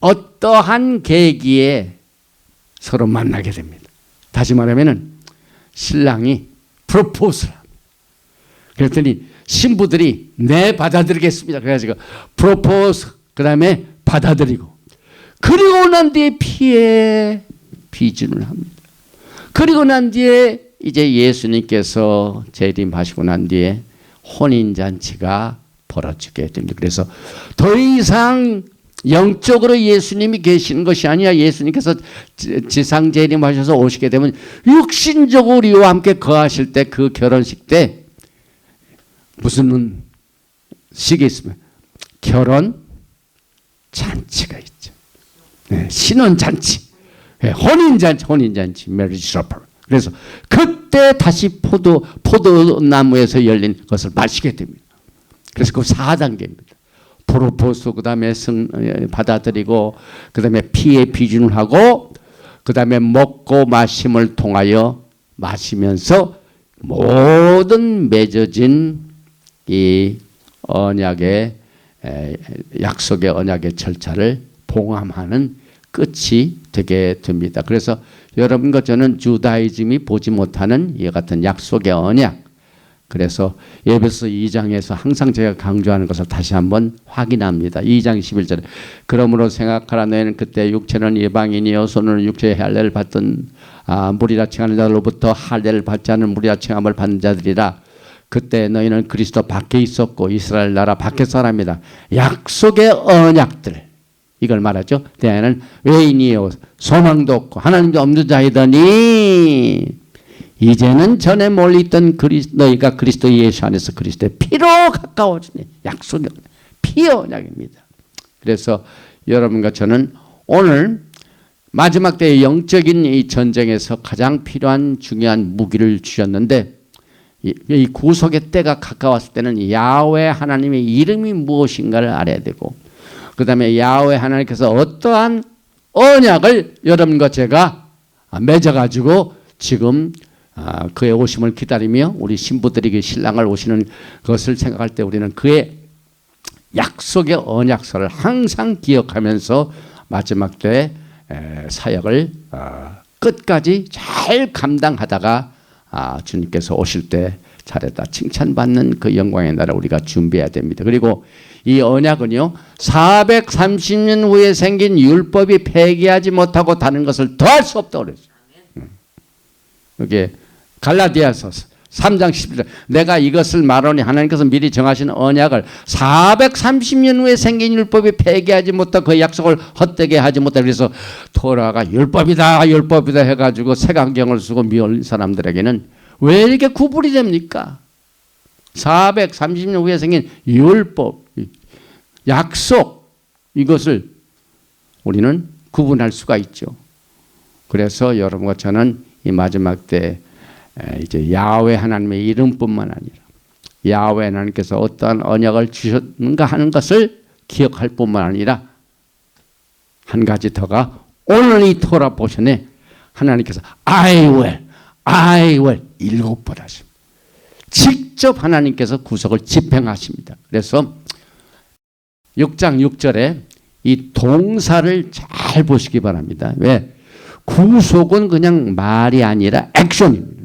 어떠한 계기에 서로 만나게 됩니다. 다시 말하면은 신랑이 프로포즈를 합니다. 그랬더니 신부들이 네 받아들이겠습니다. 그래가지고 프로포즈 그 다음에 받아들이고 그리고 난 뒤에 피에 비준을 합니다. 그리고 난 뒤에 이제 예수님께서 재림하시고 난 뒤에 혼인잔치가 벌어지게 됩니다. 그래서 더 이상 영적으로 예수님이 계시는 것이 아니라 예수님께서 지상 재림하셔서 오시게 되면 육신적으로 우리와 함께 거하실 때 그 결혼식 때 무슨 식이 있으면 결혼 잔치가 있죠. 네, 신혼잔치, 네, 혼인잔치, marriage supper. 그래서 그때 다시 포도나무에서 열린 것을 마시게 됩니다. 그래서 그 4단계입니다. 프로포즈, 그 다음에 받아들이고, 그 다음에 피에 비준을 하고, 그 다음에 먹고 마심을 통하여 마시면서 모든 맺어진 이 언약의 약속의 언약의 절차를 봉함하는 끝이 되게 됩니다. 그래서 여러분과 저는 주다이즘이 보지 못하는 이와 같은 약속의 언약. 그래서 에베소 2장에서 항상 제가 강조하는 것을 다시 한번 확인합니다. 2장 11절에 그러므로 생각하라 너희는 그때 육체는 이방인이요 손으로 육체의 할례를 받던 무리라 칭하는 자들로부터 할례를 받지 않은 무리라 칭함을 받는 자들이라. 그때 너희는 그리스도 밖에 있었고 이스라엘 나라 밖에 사람이다. 약속의 언약들 이걸 말하죠. 대안은 외인이요 소망도 없고 하나님도 없는 자이더니 이제는 전에 멀리 있던 너희가 그리스도 예수 안에서 그리스도의 피로 가까워지네. 약속의 피의 언약입니다. 그래서 여러분과 저는 오늘 마지막 때의 영적인 이 전쟁에서 가장 필요한 중요한 무기를 주셨는데 이 구속의 때가 가까웠을 때는 야훼 하나님의 이름이 무엇인가를 알아야 되고 그 다음에 야훼 하나님께서 어떠한 언약을 여러분과 제가 맺어가지고 지금 그의 오심을 기다리며 우리 신부들에게 신랑을 오시는 것을 생각할 때 우리는 그의 약속의 언약서를 항상 기억하면서 마지막 때 사역을 끝까지 잘 감당하다가 주님께서 오실 때 잘했다 칭찬받는 그 영광의 나라 우리가 준비해야 됩니다. 그리고 이 언약은요 430년 후에 생긴 율법이 폐기하지 못하고 다른 것을 더할 수 없다고 그랬어요. 이게 갈라디아서 3장 11절 내가 이것을 말하니 하나님께서 미리 정하신 언약을 430년 후에 생긴 율법이 폐기하지 못하고 그 약속을 헛되게 하지 못하고 그래서 토라가 율법이다 해가지고 색안경을 쓰고 미운 사람들에게는 왜 이렇게 구분이 됩니까? 430년 후에 생긴 율법 약속 이것을 우리는 구분할 수가 있죠. 그래서 여러분과 저는 이 마지막 때 이제 야훼 하나님의 이름뿐만 아니라 야훼 하나님께서 어떠한 언약을 주셨는가 하는 것을 기억할 뿐만 아니라 한 가지 더가 오늘 이 토라 포션에 하나님께서 I will 7번 하십니다. 직접 하나님께서 구속을 집행하십니다. 그래서 6장 6절에 이 동사를 잘 보시기 바랍니다. 왜? 구속은 그냥 말이 아니라 액션입니다.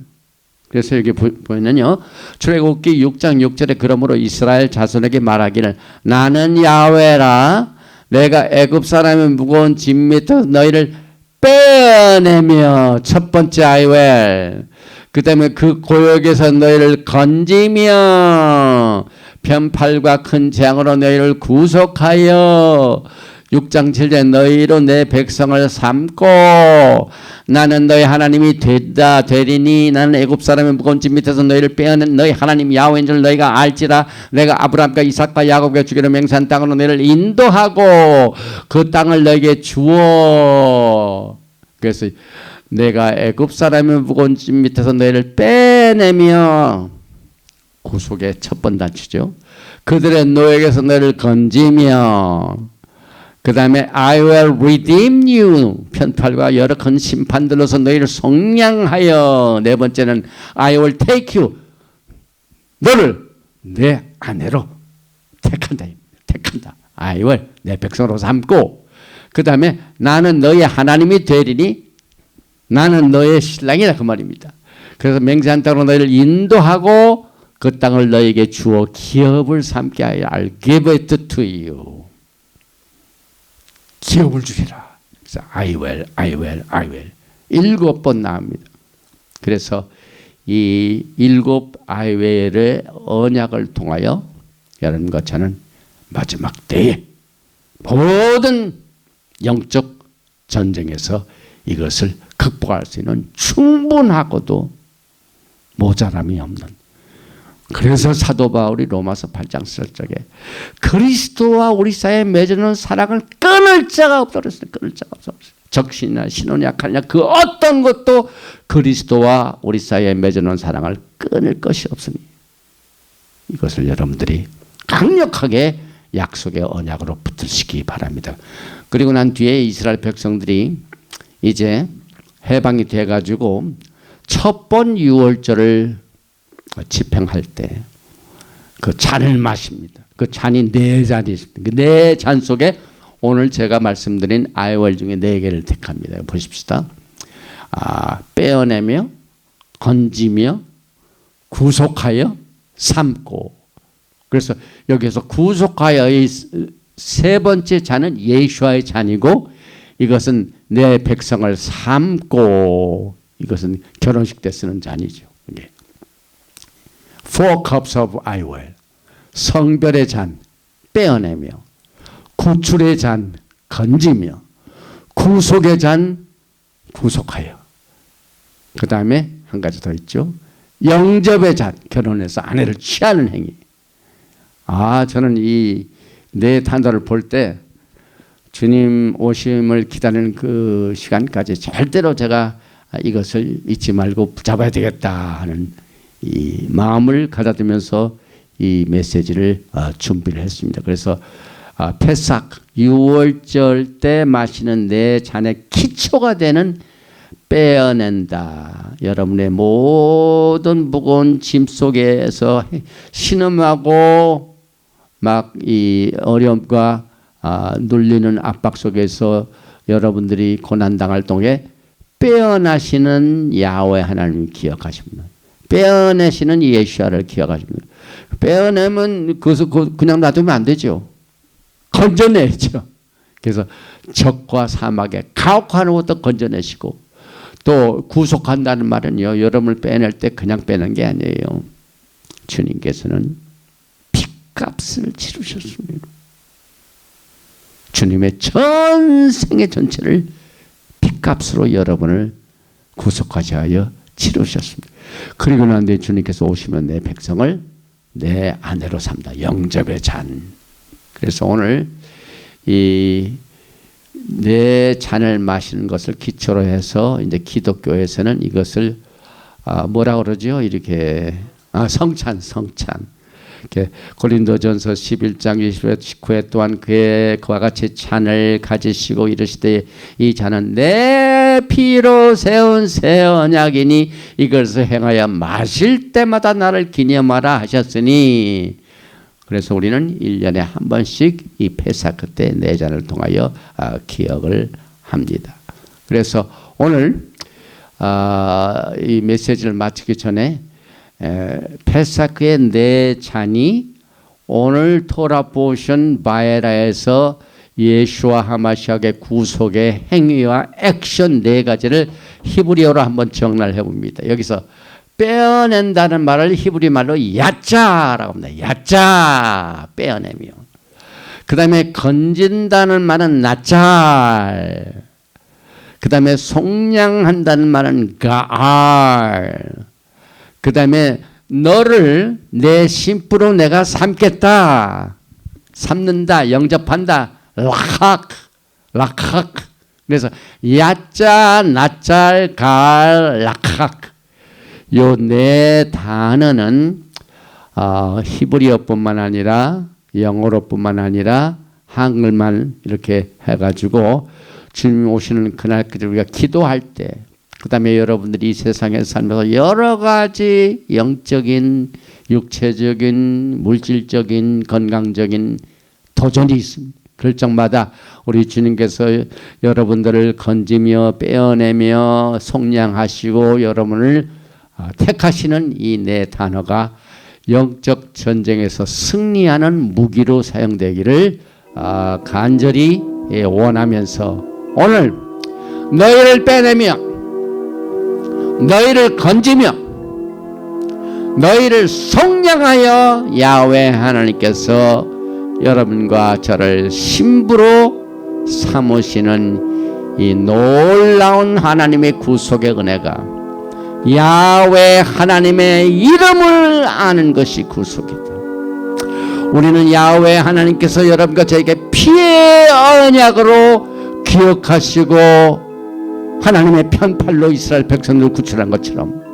그래서 여기 보면요. 출애굽기 6장 6절에 그러므로 이스라엘 자손에게 말하기를 나는 야훼라 내가 애굽 사람의 무거운 짐 밑에서 너희를 빼내며 첫 번째 I will 그 다음에 그 고역에서 너희를 건지며 편팔과 큰 재앙으로 너희를 구속하여 6장 7절 너희로 내 백성을 삼고 나는 너희 하나님이 되리니 나는 애굽 사람의 무거운 짐 밑에서 너희를 빼어낸 너희 하나님 야훼인 줄 너희가 알지라 내가 아브라함과 이삭과 야곱에게 주기로 맹세한 땅으로 너희를 인도하고 그 땅을 너희에게 주어 그래서 내가 애굽 사람의 무거운 짐 밑에서 너희를 빼내며 구속의 첫 번 단추죠. 그들의 노예에게서 너희를 건지며 그 다음에 I will redeem you 편팔과 여러 큰 심판들로서 너희를 속량하여 네 번째는 I will take you 너를 내 아내로 택한다. I will 내 백성으로 삼고 그 다음에 나는 너희 하나님이 되리니 나는 너의 신랑이다 그 말입니다. 그래서 맹세한 땅으로 너희를 인도하고 그 땅을 너에게 주어 기업을 삼게 하여 I'll give it to you. 기업을 주리라. 그래서 I will, I will, I will 7번 나옵니다. 그래서 이 7 I will의 언약을 통하여 여러분과 저는 마지막 때에 모든 영적 전쟁에서 이것을 극복할 수 있는 충분하고도 모자람이 없는, 그래서 사도 바울이 로마서 8장 10절에 그리스도와 우리 사이에 맺어놓은 사랑을 끊을 자가 없다 그랬어요. 끊을 자가 없어. 적신이나 신혼약하냐 그 어떤 것도 그리스도와 우리 사이에 맺어놓은 사랑을 끊을 것이 없으니 이것을 여러분들이 강력하게 약속의 언약으로 붙드시기 바랍니다. 그리고 난 뒤에 이스라엘 백성들이 이제 해방이 돼가지고 첫 번 유월절을 집행할 때 그 잔을 마십니다. 그 잔이 4잔이 있습니다. 그 4잔 속에 오늘 제가 말씀드린 아이월 중에 4개를 택합니다. 보십시다. 빼어내며 건지며 구속하여 삼고. 그래서 여기서 구속하여의 3번째 잔은 예수와의 잔이고 이것은 내 백성을 삼고, 이것은 결혼식 때 쓰는 잔이죠. 이게. Four cups of I will. 성별의 잔 빼어내며, 구출의 잔 건지며, 구속의 잔 구속하여. 그 다음에 한 가지 더 있죠. 영접의 잔, 결혼해서 아내를 취하는 행위. 저는 이 네 단어를 볼 때 주님 오심을 기다리는 그 시간까지 절대로 제가 이것을 잊지 말고 붙잡아야 되겠다 하는 이 마음을 가다듬으면서 이 메시지를 준비를 했습니다. 그래서 페삭 6월절 때 마시는 네 잔의 기초가 되는 빼어낸다. 여러분의 모든 무거운 짐 속에서 신음하고 막 이 어려움과 눌리는 압박 속에서 여러분들이 고난당할 동에 빼어나시는 야훼 하나님을 기억하십니다. 빼어내시는 예수아를 기억하십니다. 빼어내면 그것을 그냥 놔두면 안 되죠. 건져내죠. 그래서 적과 사막에 가혹하는 것도 건져내시고, 또 구속한다는 말은요, 여러분을 빼낼 때 그냥 빼는 게 아니에요. 주님께서는 값을 치르셨습니다. 주님의 전생의 전체를 핏값으로 여러분을 구속하시어 치르셨습니다. 그리고 난 뒤에 주님께서 오시면 내 백성을 내 아내로 삼다. 영접의 잔. 그래서 오늘 이 내 잔을 마시는 것을 기초로 해서 이제 기독교에서는 이것을 뭐라 그러죠? 이렇게 성찬. 고린도전서 11장 20절 19회 또한 그와 같이 잔을 가지시고 이르시되 이 잔은 내 피로 세운 새 언약이니 이것을 행하여 마실 때마다 나를 기념하라 하셨으니. 그래서 우리는 1년에 한 번씩 이 페사크 때 네 잔을 통하여 기억을 합니다. 그래서 오늘 이 메시지를 마치기 전에 페사크의 네 잔이 오늘 토라 포션 바에라에서 예수와 하마시아의 구속의 행위와 액션 4가지를 히브리어로 한번 정리해 봅니다. 여기서 빼어낸다는 말을 히브리 말로 야짜라고 합니다. 야짜, 빼어내며. 그 다음에 건진다는 말은 나짤. 그 다음에 속량한다는 말은 가알. 그 다음에 너를 내 심부로 내가 삼겠다. 삼는다, 영접한다. 락학. 그래서 야짜, 나짤, 갈, 락학. 요 네 단어는 히브리어뿐만 아니라 영어로뿐만 아니라 한글만 이렇게 해가지고 주님 오시는 그날까지 우리가 기도할 때, 그 다음에 여러분들이 이 세상에 살면서 여러 가지 영적인, 육체적인, 물질적인, 건강적인 도전이 있습니다. 그럴 적마다 우리 주님께서 여러분들을 건지며 빼어내며 속량하시고 여러분을 택하시는 이 네 단어가 영적 전쟁에서 승리하는 무기로 사용되기를 간절히 원하면서 오늘 너희를 빼내며 너희를 건지며 너희를 속량하여 야훼 하나님께서 여러분과 저를 신부로 삼으시는 이 놀라운 하나님의 구속의 은혜가 야훼 하나님의 이름을 아는 것이 구속이다. 우리는 야훼 하나님께서 여러분과 저에게 피의 언약으로 기억하시고 하나님의 편팔로 이스라엘 백성들을 구출한 것처럼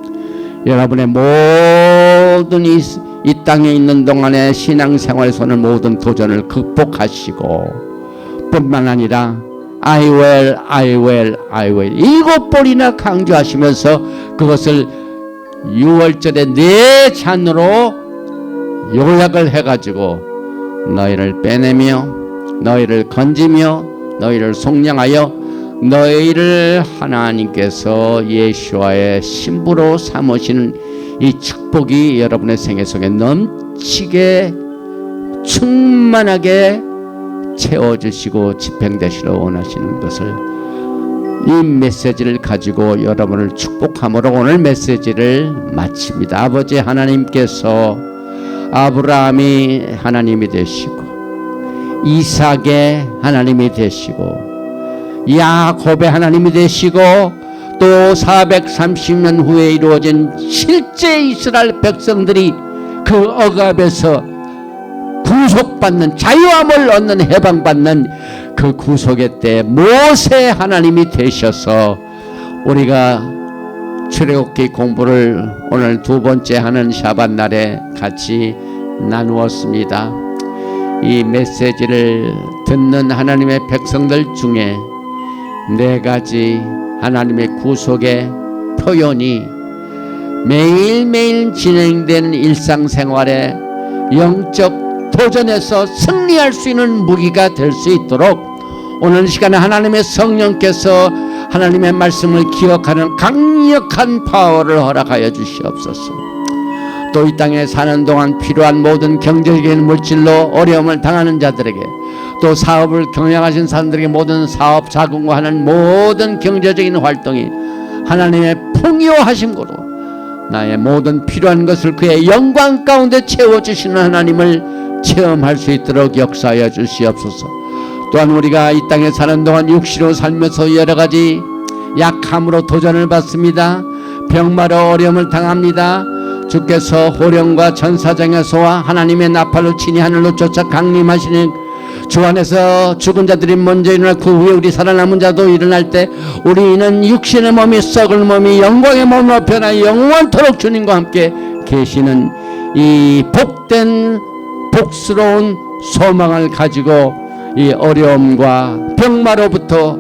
여러분의 모든 이 땅에 있는 동안의 신앙생활에서는 모든 도전을 극복하시고 뿐만 아니라 I will, I will, I will 7번이나 강조하시면서 그것을 6월절에 네 잔으로 요약을 해가지고 너희를 빼내며 너희를 건지며 너희를 속량하여 너희를 하나님께서 예수와의 신부로 삼으시는 이 축복이 여러분의 생애 속에 넘치게 충만하게 채워주시고 집행되시려 원하시는 것을 이 메시지를 가지고 여러분을 축복함으로 오늘 메시지를 마칩니다. 아버지 하나님께서 아브라함이 하나님이 되시고 이삭의 하나님이 되시고 야곱의 하나님이 되시고 또 430년 후에 이루어진 실제 이스라엘 백성들이 그 억압에서 구속받는 자유함을 얻는 해방받는 그 구속의 때 모세 하나님이 되셔서 우리가 출애굽기 공부를 오늘 두 번째 하는 샤밧 날에 같이 나누었습니다. 이 메시지를 듣는 하나님의 백성들 중에 네 가지 하나님의 구속의 표현이 매일매일 진행되는 일상생활에 영적 도전에서 승리할 수 있는 무기가 될 수 있도록 오늘 시간에 하나님의 성령께서 하나님의 말씀을 기억하는 강력한 파워를 허락하여 주시옵소서. 또 이 땅에 사는 동안 필요한 모든 경제적인 물질로 어려움을 당하는 자들에게 또 사업을 경영하신 사람들에게 모든 사업 자금화하는 모든 경제적인 활동이 하나님의 풍요하심으로 나의 모든 필요한 것을 그의 영광 가운데 채워주시는 하나님을 체험할 수 있도록 역사하여 주시옵소서. 또한 우리가 이 땅에 사는 동안 육신으로 살면서 여러가지 약함으로 도전을 받습니다. 병마로 어려움을 당합니다. 주께서 호령과 전사장에서와 하나님의 나팔로 친히 하늘로 쫓아 강림하시는 주 안에서 죽은 자들이 먼저 일어나 그 후에 우리 살아남은 자도 일어날 때 우리는 육신의 몸이 썩을 몸이 영광의 몸으로 변하여 영원토록 주님과 함께 계시는 이 복된 복스러운 소망을 가지고 이 어려움과 병마로부터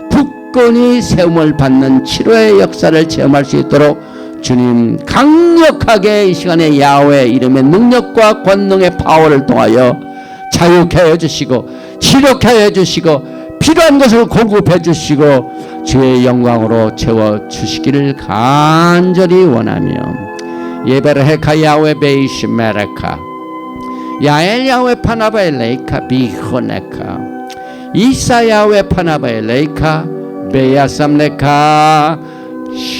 굳건히 세움을 받는 치료의 역사를 체험할 수 있도록 주님 강력하게 이 시간에 야훼 이름의 능력과 권능의 파워를 통하여 자유케 하여 주시고 치료케 하여 주시고 필요한 것을 공급해 주시고 주의 영광으로 채워 주시기를 간절히 원하며 예베르헤카 야훼 베이시 메레카 야엘 야훼 파나바에 레이카 비호네카 이사 야훼 파나바에 레이카 베야삼네카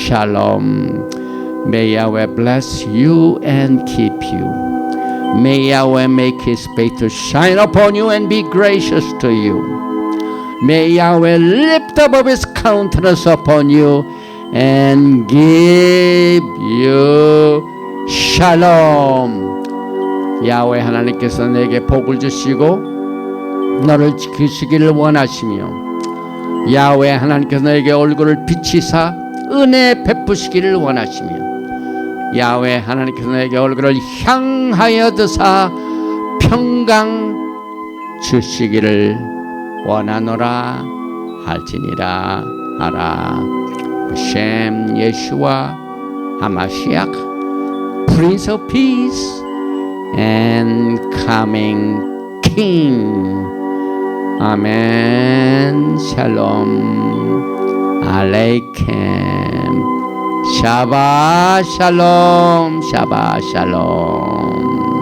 샬롬. May Yahweh bless you and keep you. May Yahweh make his face to shine upon you and be gracious to you. May Yahweh lift up his countenance upon you and give you shalom. 야훼 하나님께서 내게 복을 주시고 너를 지키시기를 원하시며 야훼 하나님께서 너에게 얼굴을 비치사 은혜 베푸시기를 원하시며 야훼 하나님께서 너에게 얼굴을 향하여 드사 평강 주시기를 원하노라 할지니라 하라. 셴 예수와 하마시악 Prince of Peace and Coming King. 아멘. 샬롬 알레이켐. 샤바 샬롬. 샤바 샬롬.